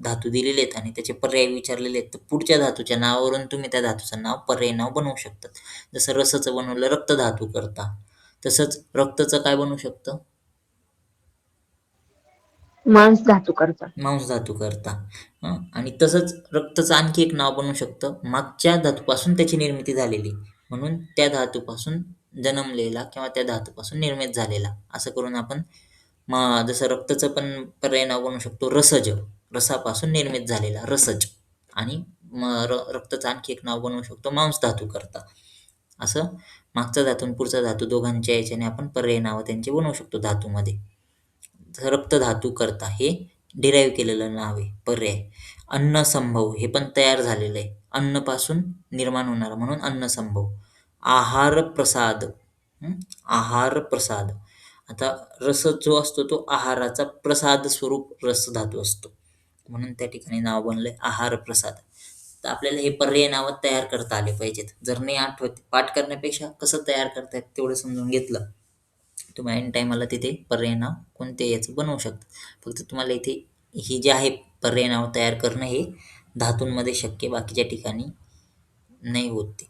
धातू दिलेले आहेत आणि त्याचे पर्याय विचारलेले आहेत, तर पुढच्या धातूच्या नावावरून तुम्ही त्या धातूचं नाव पर्याय नाव बनवू शकतात. जसं रसाचं बनवलं रक्तधातूकर्ता, तसंच रक्ताचं काय बनवू शकतं? मांस धातू करता. मांसधातूकर्ता. आणि तसंच रक्ताचं आणखी एक नाव बनवू शकतं, मागच्या धातूपासून त्याची निर्मिती झालेली, म्हणून त्या धातूपासून जन्मलेला किंवा त्या धातूपासून निर्मित झालेला, असं करून आपण जसं रक्ताचं पण पर्याय नाव बनवू शकतो रसज, रसापासून निर्मित झालेला रसज. आणि रक्ताचं आणखी एक नाव बनवू शकतो मांसधातूकर्ता. असं मागचा धातू आणि पुढचा धातू दोघांच्या याच्याने आपण पर्याय नावं त्यांचे बनवू शकतो धातूमध्ये. रक्तधातूकर्ता हे डिराईव्ह केलेलं नाव आहे, पर्याय. अन्नसंभव हे पण तयार झालेलं आहे, अन्नपासून निर्माण होणारा, म्हणून अन्नसंभव. आहार प्रसाद, आहार प्रसाद. आता रस जो असतो तो आहाराचा प्रसाद स्वरूप रस धातू असतो, म्हणून त्या ठिकाणी नाव बनलंय आहार प्रसाद. तर आपल्याला हे पर्याय नावं तयार करता आले पाहिजेत. जर नाही आठवत, पाठ करण्यापेक्षा कसं तयार करतायत तेवढं समजून घेतलं, तुम्ही ऐन टायमाला तिथे पर्याय नाव कोणत्या याचं बनवू शकता. फक्त तुम्हाला इथे ही जे आहे पर्याय नाव तयार करणं हे धातूंमध्ये शक्य, बाकीच्या ठिकाणी नाही होत ते.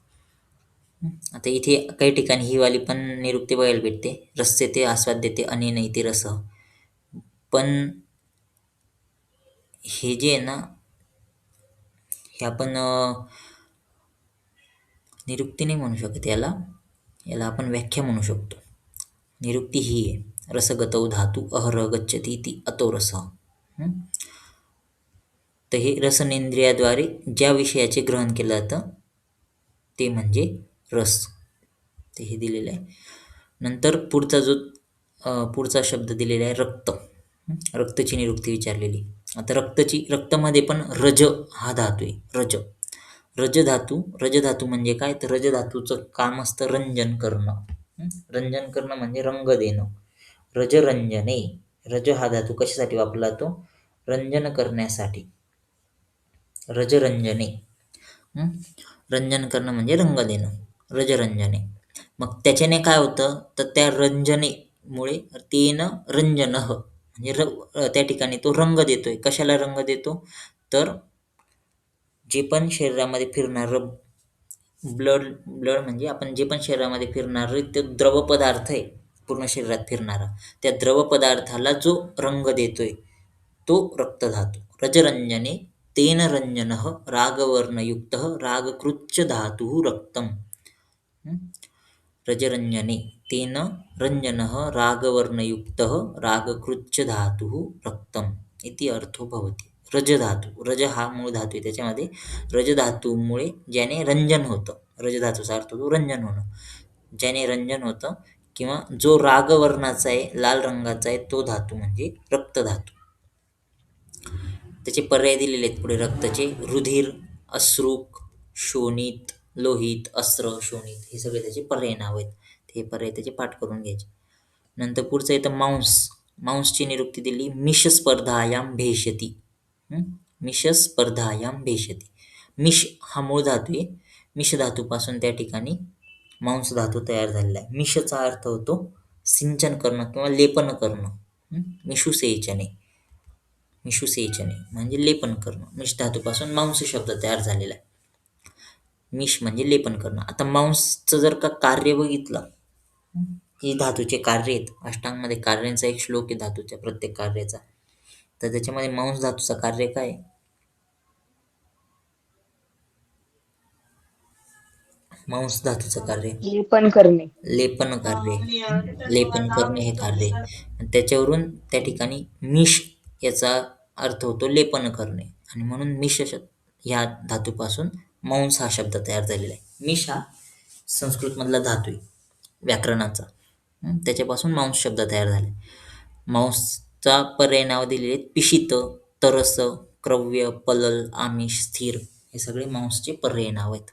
आता इथे काही ठिकाणी ही वाली पण निरुक्ती बघायला भेटते. रसचे ते आस्वाद देते अनेनैती रस. पण हे जे आहे ना, हे आपण निरुक्ती नाही म्हणू शकत याला, याला आपण व्याख्या म्हणू शकतो. निरुक्ती ही आहे, रसगतौ धातू अहर गच्छती ती अतो रस. तर हे रसनेंद्रियाद्वारे ज्या विषयाचे ग्रहण केलं जातं ते म्हणजे रस, ते हे दिलेलं आहे. नंतर पुढचा शब्द दिलेला आहे रक्त. रक्तची निरुक्ती विचारलेली. आता रक्तामध्ये पण रज हा धातू आहे, रज. रजधातू म्हणजे काय? तर रजधातूचं काम असतं रंजन करणं. रंजन करणं म्हणजे रंग देणं. रजरंजने, रज हा धातू कशासाठी वापरला जातो? रंजन करण्यासाठी. रजरंजने, रंजन करणं म्हणजे रंग देणं, रजरंजने. मग त्याच्याने काय होतं? तर त्या रंजनेमुळे तेन रंजनः म्हणजे त्या ठिकाणी तो रंग देतोय. कशाला रंग देतो? तर जे पण शरीरामध्ये फिरणारं ब्लड म्हणजे आपण जे पण शरीरामध्ये फिरणारं ते द्रव पदार्थ आहे, पूर्ण शरीरात फिरणारा, त्या द्रव पदार्थाला जो रंग देतोय तो रक्तधातू. रजरंजने तेन रंजनः रागवर्णयुक्तः रागकृच्च धातुः रक्तम्. रजरंजने तेन रंजनः रागवर्णयुक्तः रागकृच्च धातुः रक्तम् इति अर्थो भवति. रजधातू, रज हा मूळ धातू आहे, त्याच्यामध्ये रजधातूमुळे ज्याने रंजन होतं, रजधातूचा अर्थ होतो रंजन होणं, ज्याने रंजन होतं किंवा जो रागवर्णाचा आहे, लाल रंगाचा आहे, तो धातू म्हणजे रक्तधातू. त्याचे पर्याय दिलेले आहेत पुढे रक्ताचे. रुधिर, अश्रूक, शोणित, लोहित, अस्त्र, शोणित हे सगळे त्याचे पर्याय नाव आहेत. हे पर्याय त्याचे पाठ करून घ्यायचे. नंतर पुढचं येतं मांस. मांसची निरुक्ती दिली, मिष स्पर्धायां भेषती. मिष स्पर्धायां भेषती. मिष हा मूळ धातू आहे, मिष धातूपासून त्या ठिकाणी मांस धातू तयार झालेला आहे. मिशचा अर्थ होतो सिंचन करणं किंवा लेपन करणं. मिशुसेचने, मिशुसेचने म्हणजे लेपन करणं. मिश धातूपासून मांस शब्द तयार झालेला आहे. मिश म्हणजे लेपन करणं. आता मांसचं जर का कार्य बघितलं, ही धातूचे कार्य आहेत. अष्टांगमध्ये कार्यांचा एक श्लोक आहे धातूच्या प्रत्येक कार्याचा. तर त्याच्यामध्ये मांस धातूचं कार्य काय आहे? मांस धातूचं कार्य लेपन करणे. लेपन कार्य, लेपन करणे हे कार्य आहे. त्याच्यावरून त्या ठिकाणी मिश याचा अर्थ होतो लेपन करणे आणि म्हणून मिश ह्या धातूपासून मांस हा शब्द तयार झालेला आहे. मिश हा संस्कृतमधला धातू आहे व्याकरणाचा. त्याच्यापासून मांस शब्द तयार झाले. मांसचा पर्याय नाव दिलेले आहेत पिशित, तरस, क्रव्य, पलल, आमिष, स्थिर हे सगळे मांसचे पर्याय नाव आहेत.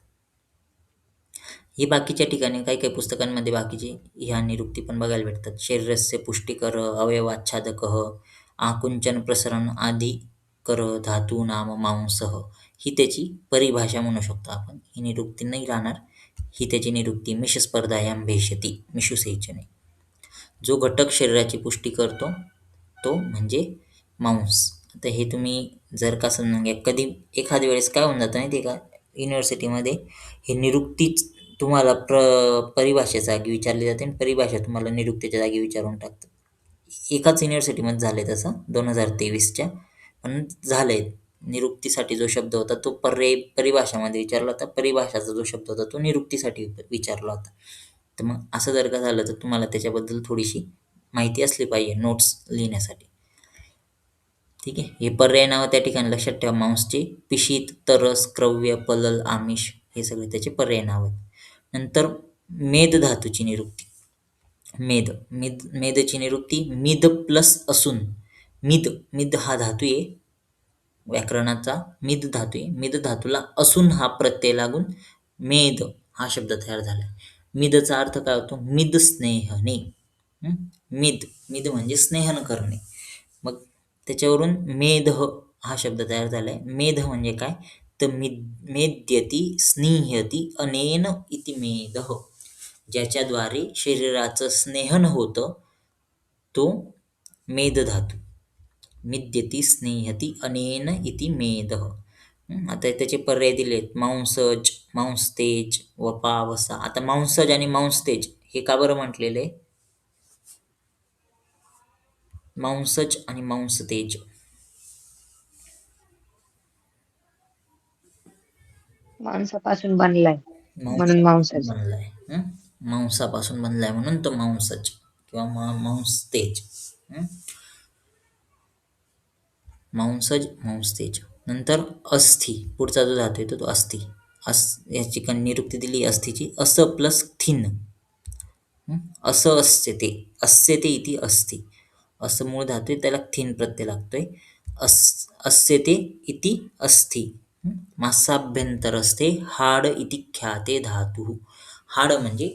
ही बाकीच्या ठिकाणी काही काही पुस्तकांमध्ये बाकीचे ह्या निरुक्ती पण बघायला भेटतात. शरीरस्य पुष्टिकर, अवयवाच्छादक, आकुंचन प्रसरण आदी कर धातू नाम मांसः, ही त्याची परिभाषा म्हणू शकतो आपण. ही निरुक्ती नाही राहणार. ही त्याची निरुक्ती मिशस्पर्धायां भेषती मिशुसेचने. जो घटक शरीराची पुष्टी करतो तो म्हणजे मांस. आता हे तुम्ही जर का समजून घ्या, कधी एखाद्या वेळेस काय होऊन जातं माहिती आहे का, युनिव्हर्सिटीमध्ये हे निरुक्तीच तुम्हाला परिभाषेच्या जागी विचारली जाते आणि परिभाषा तुम्हाला निरुक्तीच्या जागी विचारून टाकतात. एकाच युनिव्हर्सिटीमध्ये झालंय तसं 2023च्या, पण झालंय. निरुक्तीसाठी जो शब्द होता तो परिभाषामध्ये विचारला होता, परिभाषाचा जो शब्द होता तो निरुक्तीसाठी विचारला होता. तर मग असं जर का झालं तर तुम्हाला त्याच्याबद्दल थोडीशी माहिती असली पाहिजे नोट्स लिहिण्यासाठी. ठीक आहे. हे पर्याय नाव त्या ठिकाणी लक्षात ठेवा मांसचे. पिशित, तरस, क्रव्य, पलल, आमिष हे सगळे त्याचे पर्याय नाव आहेत. नंतर मेद धातूची निरुक्ती. मेदची निरुक्ती मिद प्लस असून. मिद हा धातू आहे व्याकरणाचा, मिद धातू आहे. मिद धातूला असून हा प्रत्यय लागून मेद हा शब्द तयार झाला. मिदचा अर्थ काय होतो? मिद स्नेहने. मिद म्हणजे स्नेहन करणे. मग त्याच्यावरून मेध हा शब्द तयार झालाय. मेध म्हणजे काय तर मेद्यती स्निह्यती अनेन इति मेदः, ज्याच्याद्वारे शरीराचं स्नेहन होतं तो मेद धातू. मिद्यती स्नेहती अनेन इति मेदः. आता त्याचे पर्याय दिलेत मांसज, मांसतेज, वपा, वसा. आता मांसज आणि मांसतेज हे का बरं म्हटलेलं आहे? मांसज आणि मांसतेज मांसापासून बनलाय म्हणून मांसापासून मांसाचे. बनलाय. मांसापासून बनलाय म्हणून तो मांसज किंवा मांसतेज. मांसज, मांसतेज. नंतर अस्थि, पुढचा जो धातू येतो तो अस्थि. याची निरुक्ती दिली अस्थिची. अस प्लस थिन. असं अस्यते, अस्यते इति अस्थि. असं मूळ धातू आहे, त्याला थिन प्रत्यय लागतोय. अस्यते इति अस्थि. मासाभ्यंतरस्थे हाड इति ख्याते धातु. हाड म्हणजे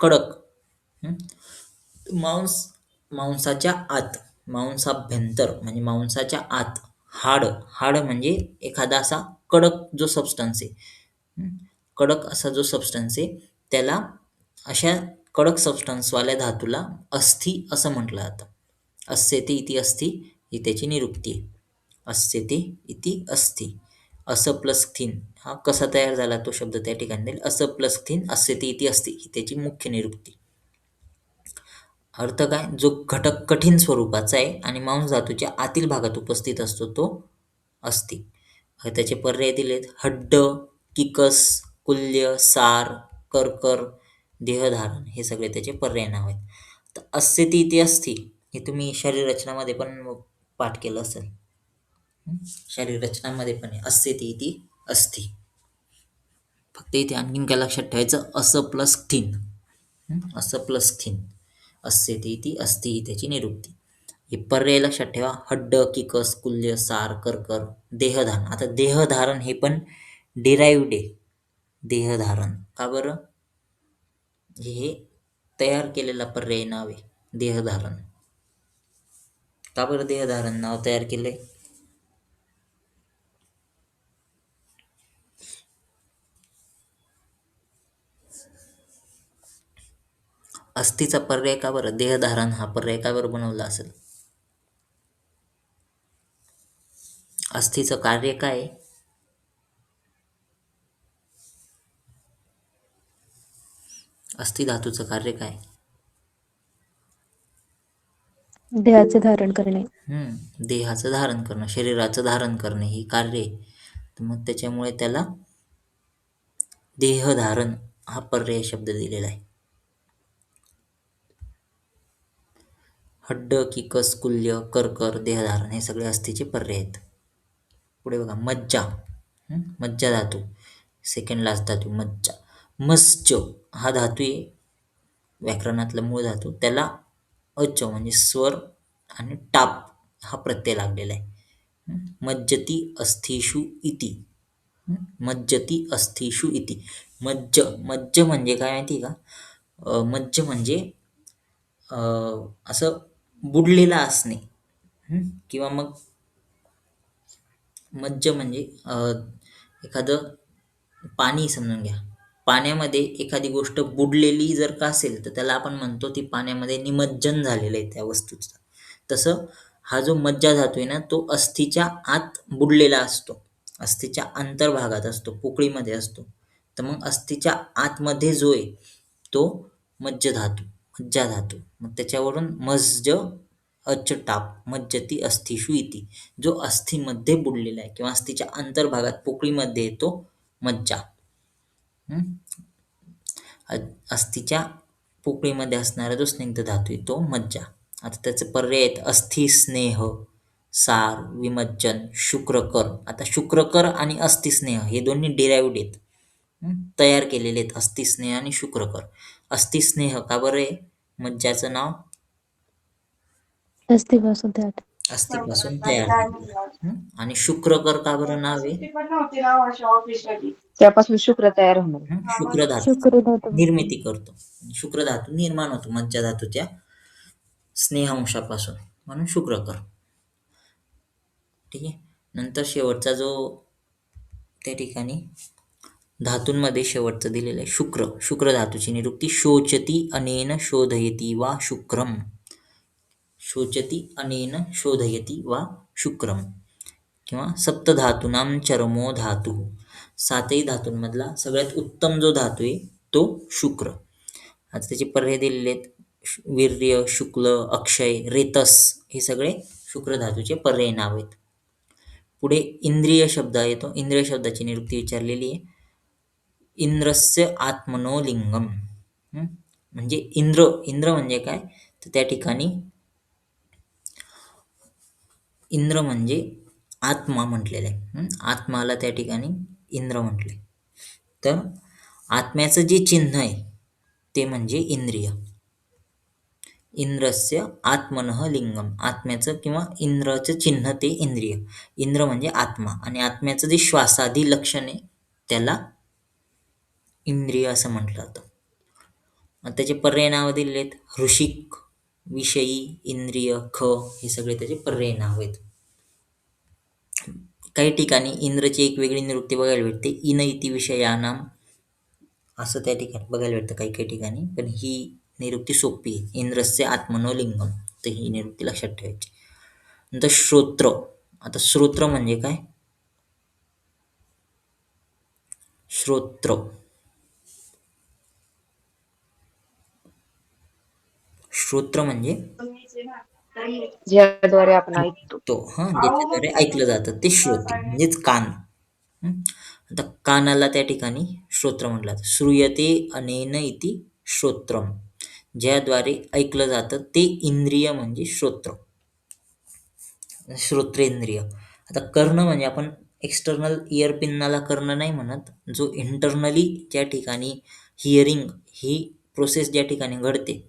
कडक. मांसाच्या आत, मांसाभ्यंतर म्हणजे मांसाच्या आत. हाड म्हणजे एखादा असा कडक जो सबस्टन्स आहे, कडक असा जो सबस्टन्स आहे त्याला, अशा कडक सबस्टन्सवाल्या धातूला अस्थि असं म्हटलं जातं. अस्यते इति अस्थि ही त्याची निरुक्ती आहे. अस्यते इति अस्थि. अस प्लस थिन हा कसा तयार झाला तो शब्द त्या ठिकाणी देईल. अस प्लस थिन अस्यते इति अस्थि ही त्याची मुख्य निरुक्ती. अर्थ काय? जो घटक कठीण स्वरूपाचा आहे आणि मांस धातूच्या आतील भागात उपस्थित असतो तो अस्थि. त्याचे पर्याय दिलेत हड्ड, किकस, कुल्य, सार, कर्कर, देहधारण हे सगळे त्याचे पर्याय नाव आहेत. तर अस्यते इति अस्थि हे तुम्ही शरीर रचनामध्ये पण पाठ केलं असेल. शरीर रचनामध्ये पण आहे अस्यते इति अस्थि. फक्त इथे आणखीन काय लक्षात ठेवायचं, असं प्लस थिन. असं प्लस थिन. अस्यते इति अस्थि ही त्याची निरुक्ती. हे पर्याय लक्षात ठेवा. हड्ड, किकस, कुल्य, सार, कर्कर, देहधारण. आता देहधारण हे पण डिराइव्ड आहे. देहधारण का बरं? हे तयार केलेला पर्याय नाव आहे देहधारण. का बरं देहधारण नाव तयार केलंय? अस्थिचा पर्याय का बरं, देहधारण हा पर्याय का बरं बनवला असेल? अस्थिचं कार्य काय आहे? अस्थि धातूचं कार्य काय? देहाचे धारण करणे. देहाचं धारण करणं, शरीराचं धारण करणे ही कार्य आहे. तर मग त्याच्यामुळे त्याला देहधारण हा पर्याय शब्द दिलेला आहे. हड्ड, किकस, कुल्य, कर्कर, देहधारण हे सगळे अस्थिचे पर्याय आहेत. पुढे बघा मज्जा. मज्जा धातू, सेकंड लास्ट धातू मज्जा. मस्ज हा धातू आहे व्याकरणातला मूळ धातू, त्याला अच म्हणजे स्वर आणि टाप हा प्रत्यय लागलेला आहे. मज्जती अस्थिषु इति. मज्जती अस्थिषु इति. मज्ज मज्ज म्हणजे काय माहिती का? मज्ज म्हणजे असं बुडलेला असणे. किंवा मग मज्ज म्हणजे एखादं पाणी समजून घ्या. पाण्यामध्ये एखादी गोष्ट बुडलेली जर का असेल तर त्याला आपण म्हणतो ती पाण्यामध्ये निमज्जन झालेलं आहे त्या वस्तूचं. तसं हा जो मज्जा धातू आहे ना, तो अस्थिच्या आत बुडलेला असतो. अस्थिच्या अंतर्भागात असतो, पोकळीमध्ये असतो. तर मग अस्थिच्या आतमध्ये जो आहे तो मज्जा धातू. मग त्याच्यावरून मज्ज अच टाप मज्जती अस्थिषु इति. जो अस्थिमध्ये बुडलेला आहे किंवा अस्थिच्या अंतर्भागात पोकळीमध्ये येतो मज्जा. अस्थिच्या पोकळीमध्ये असणारा जो स्निग्ध धातू आहे तो मज्जा. आता त्याचे पर्याय आहेत अस्थिस्नेह, सार, विमज्जन, शुक्रकर. आता शुक्रकर आणि अस्थिस्नेह हे दोन्ही डिराइव्हड आहेत, तयार केलेले आहेत अस्थिस्नेह आणि शुक्रकर. अस्थिस्नेह का बरं आहे मज्जाचं नाव? अस्थिपासून तयार. अस्थिपासून तयार झालेलं. आणि शुक्रकर का बरं नाव आहे? त्यापासून शुक्र तयार होणार. शुक्र धातू शुक्र धातू. निर्मिती करतो, शुक्र धातू निर्माण होतो मज्जा धातूच्या स्नेहांशापासून, म्हणून शुक्रकर. ठीक आहे. नंतर शेवटचा जो त्या ठिकाणी धातूंमध्ये शेवटचं दिलेलं आहे शुक्र धातूची निरुक्ती शोचती अनेन शोधयती वा शुक्रम. शोचती अनेन शोधयती वा शुक्रम. किंवा सप्तधातूनां चरमो धातू. 7ही धातूंमधला सगळ्यात उत्तम जो धातू आहे तो शुक्र. आता त्याचे पर्याय दिलेले आहेत वीर्य, शुक्ल, अक्षय, रेतस हे सगळे शुक्र धातूचे पर्याय नाव आहेत. पुढे इंद्रिय शब्द येतो. इंद्रिय शब्दाची निरुक्ती विचारलेली आहे. इंद्रस्य आत्मनो लिंगम. म्हणजे इंद्र म्हणजे काय, तर त्या ठिकाणी इंद्र म्हणजे आत्मा म्हटलेलं आहे. आत्माला त्या ठिकाणी इंद्र म्हटले. तर आत्म्याचं जे चिन्ह आहे ते म्हणजे इंद्रिय. इंद्रस्य आत्मनः लिंगम. आत्म्याचं किंवा इंद्राचं चिन्ह ते इंद्रिय. इंद्र म्हणजे आत्मा आणि आत्म्याचं जे श्वासादी लक्षण आहे त्याला इंद्रिय असं म्हटलं जातं. त्याचे पर्याय नावं दिलेले आहेत हृषिक, विषयी, इंद्रिय, ख हे सगळे त्याचे पर्याय नाव आहेत. काही ठिकाणी इंद्रची एक वेगळी निरुक्ती बघायला भेटते, इन इति विषयानाम असं त्या ठिकाणी बघायला भेटतं काही ठिकाणी. पण ही निरुक्ती सोपी आहे, इंद्रस्य आत्मनो लिंगम. तर ही निरुक्ती लक्षात ठेवायची. नंतर श्रोत्र. आता श्रोत्र म्हणजे काय? श्रोत्र म्हणजे ज्याद्वारे आपण ऐकतो. ज्याच्याद्वारे ऐकलं जातं ते श्रोत्र म्हणजेच कान. आता कानाला त्या ठिकाणी श्रोत्र म्हटलं जातं. श्रूयते अनेन इति श्रोत्रम. ज्याद्वारे ऐकलं जातं ते इंद्रिय म्हणजे श्रोत्र, श्रोत्रेंद्रिय. आता कर्ण म्हणजे आपण एक्सटर्नल इयर पिन्नाला कर्ण नाही म्हणत. जो इंटरनली ज्या ठिकाणी हिअरिंग ही प्रोसेस ज्या ठिकाणी घडते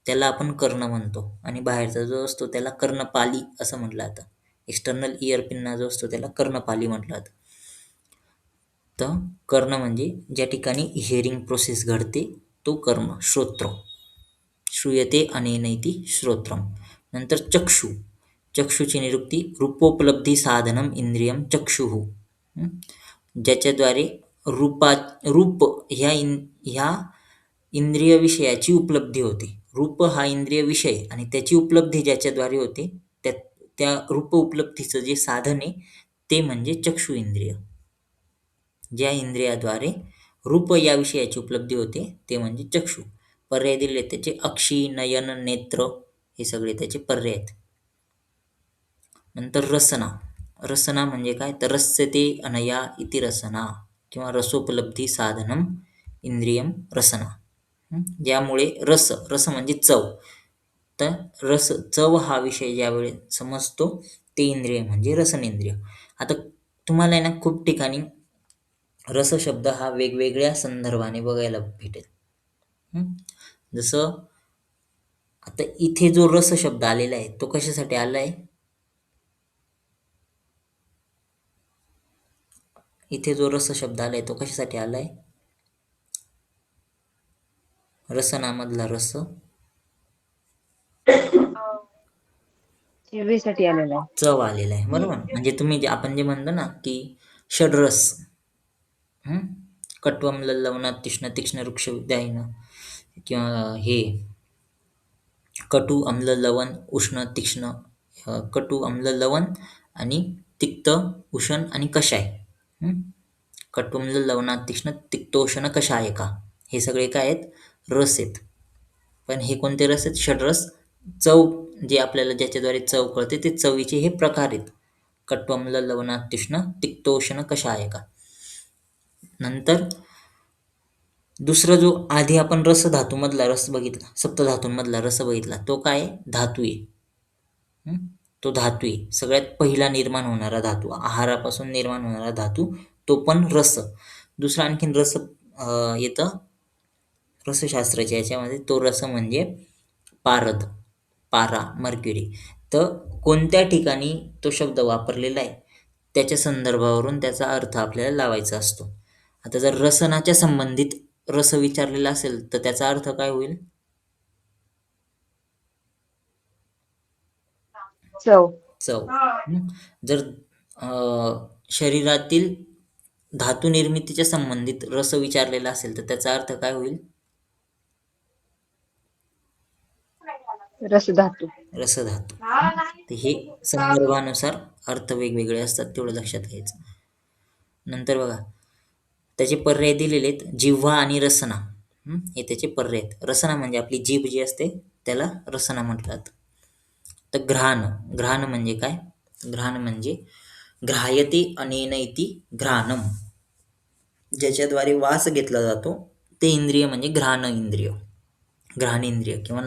त्याला आपण कर्ण म्हणतो. आणि बाहेरचा जो असतो त्याला कर्णपाली असं म्हटलं जातं. एक्सटर्नल इयर पिन्ना जो असतो त्याला कर्णपाली म्हटलं जातं. तर कर्ण म्हणजे ज्या ठिकाणी हिअरिंग प्रोसेस घडते तो कर्ण, श्रोत्र. श्रूयते अनेन इति श्रोत्रम. नंतर चक्षु. चक्षुची निरुक्ती रूपोपलब्धी साधनम इंद्रियम चक्षुः. ज्याच्याद्वारे रूप ह्या इंद्रिय विषयाची उपलब्धी होते. रूप हा इंद्रिय विषय आणि त्याची उपलब्धी ज्याच्याद्वारे होते त्या त्या रूप उपलब्धीचं जे साधन आहे ते म्हणजे चक्षु इंद्रिय. ज्या इंद्रियाद्वारे रूप या विषयाची उपलब्धी होते ते म्हणजे चक्षु. पर्याय दिले त्याचे अक्षी, नयन, नेत्र हे सगळे त्याचे पर्याय आहेत. नंतर रसना. रसना म्हणजे काय तर रस्यते अनया इति रसना किंवा रसोपलब्धी साधनम इंद्रियम रसना. ज्यामुळे रस म्हणजे चव. तर चव हा विषय ज्यावेळी समजतो ते इंद्रिय म्हणजे रसनेंद्रिय. आता तुम्हाला आहे ना खूप ठिकाणी रस शब्द हा वेगवेगळ्या संदर्भाने बघायला भेटेल. जसं आता इथे जो रस शब्द आलेला आहे तो कशासाठी आला आहे? इथे जो रस शब्द आलाय तो कशासाठी आलाय? रसनामधला रस जिभेसाठी आलेला आहे. चव आलेला आहे, बरोबर. म्हणजे तुम्ही आपण जे म्हणतो ना की षड्रस, कट्वम लवणात तीक्ष्ण तीक्ष्ण वृक्ष विद्याहीन किंवा हे कटू आम्ल लवण उष्ण तीक्ष्ण, कटू आम्ल लवण आणि तिक्त उष्ण आणि कषाय. कटुम्ल लवणात तीक्ष्ण तिक्तोषण कषाय का, हे सगळे काय आहेत? रस आहेत. पण हे कोणते रस आहेत? षड्रस. चव जे आपल्याला ज्याच्याद्वारे चव कळते ते चवीचे हे प्रकार आहेत. कट्वम्ल लवणात तीक्ष्ण तिक्तोषण कषाय का. नंतर दुसरा जो आधी आपण रस धातूमधला रस बघितला, सप्तधातूंमधला रस बघितला, तो काय? धातू आहे. तो धातू आहे, सगळ्यात पहिला निर्माण होणारा धातू, आहारापासून निर्माण होणारा धातू, तो पण रस. दुसरा आणखीन रस येतं रसशास्त्राच्या याच्यामध्ये, तो रस म्हणजे पारद, पारा, मर्क्युरी. तर कोणत्या ठिकाणी तो शब्द वापरलेला आहे त्याच्या संदर्भावरून त्याचा अर्थ आपल्याला लावायचा असतो. आता जर रसनाच्या संबंधित रस विचारलेला असेल तर त्याचा अर्थ काय होईल? चव. चव. जर शरीरातील धातू निर्मितीच्या संबंधित रस विचारलेला असेल तर त्याचा अर्थ काय होईल? रसधातू. रसधातू. तर हे संदर्भानुसार अर्थ वेगवेगळे असतात, तेवढं लक्षात घ्यायचं. नंतर बघा त्याचे पर्याय दिलेले आहेत. जिव्हा आणि रसना हे त्याचे पर्याय आहेत. रसना म्हणजे आपली जीभ जी असते त्याला रसना म्हणतात. तर घ्राण. घ्राण म्हणजे काय? घ्राण म्हणजे घ्रायते अनेन इति घ्राणम, ज्याच्याद्वारे वास घेतला जातो ते इंद्रिय म्हणजे घ्राण इंद्रिय, घ्राणेंद्रिय, किंवा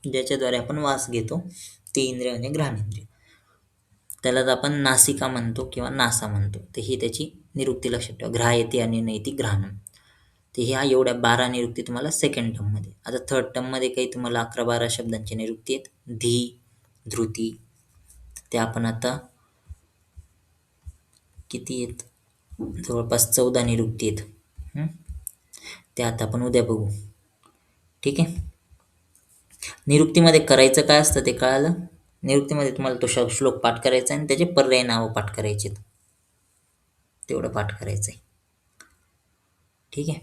ज्याच्याद्वारे आपण वास घेतो ते इंद्रिय म्हणजे घ्राणेंद्रिय. त्यालाच आपण नासिका म्हणतो किंवा नासा म्हणतो. तर ही त्याची निरुक्ती लक्षात ठेवा. घ्रायते अनेन इति घ्राणम. तर ह्या एवढ्या 12 निरुक्ती तुम्हाला सेकंड टर्ममध्ये. आता थर्ड टर्ममध्ये काही तुम्हाला 11-12 शब्दांची निरुक्ती आहेत. धी, धृती, ते आपण आता किती आहेत? जवळपास 14 निरुक्ती आहेत. ते आता आपण उद्या बघू. ठीक आहे. निरुक्तीमध्ये करायचं काय असतं ते कळालं? निरुक्तीमध्ये तुम्हाला तो श्लोक पाठ करायचा आणि त्याचे पर्याय नावं पाठ करायचे, तेवढं पाठ करायचंय. ठीक आहे.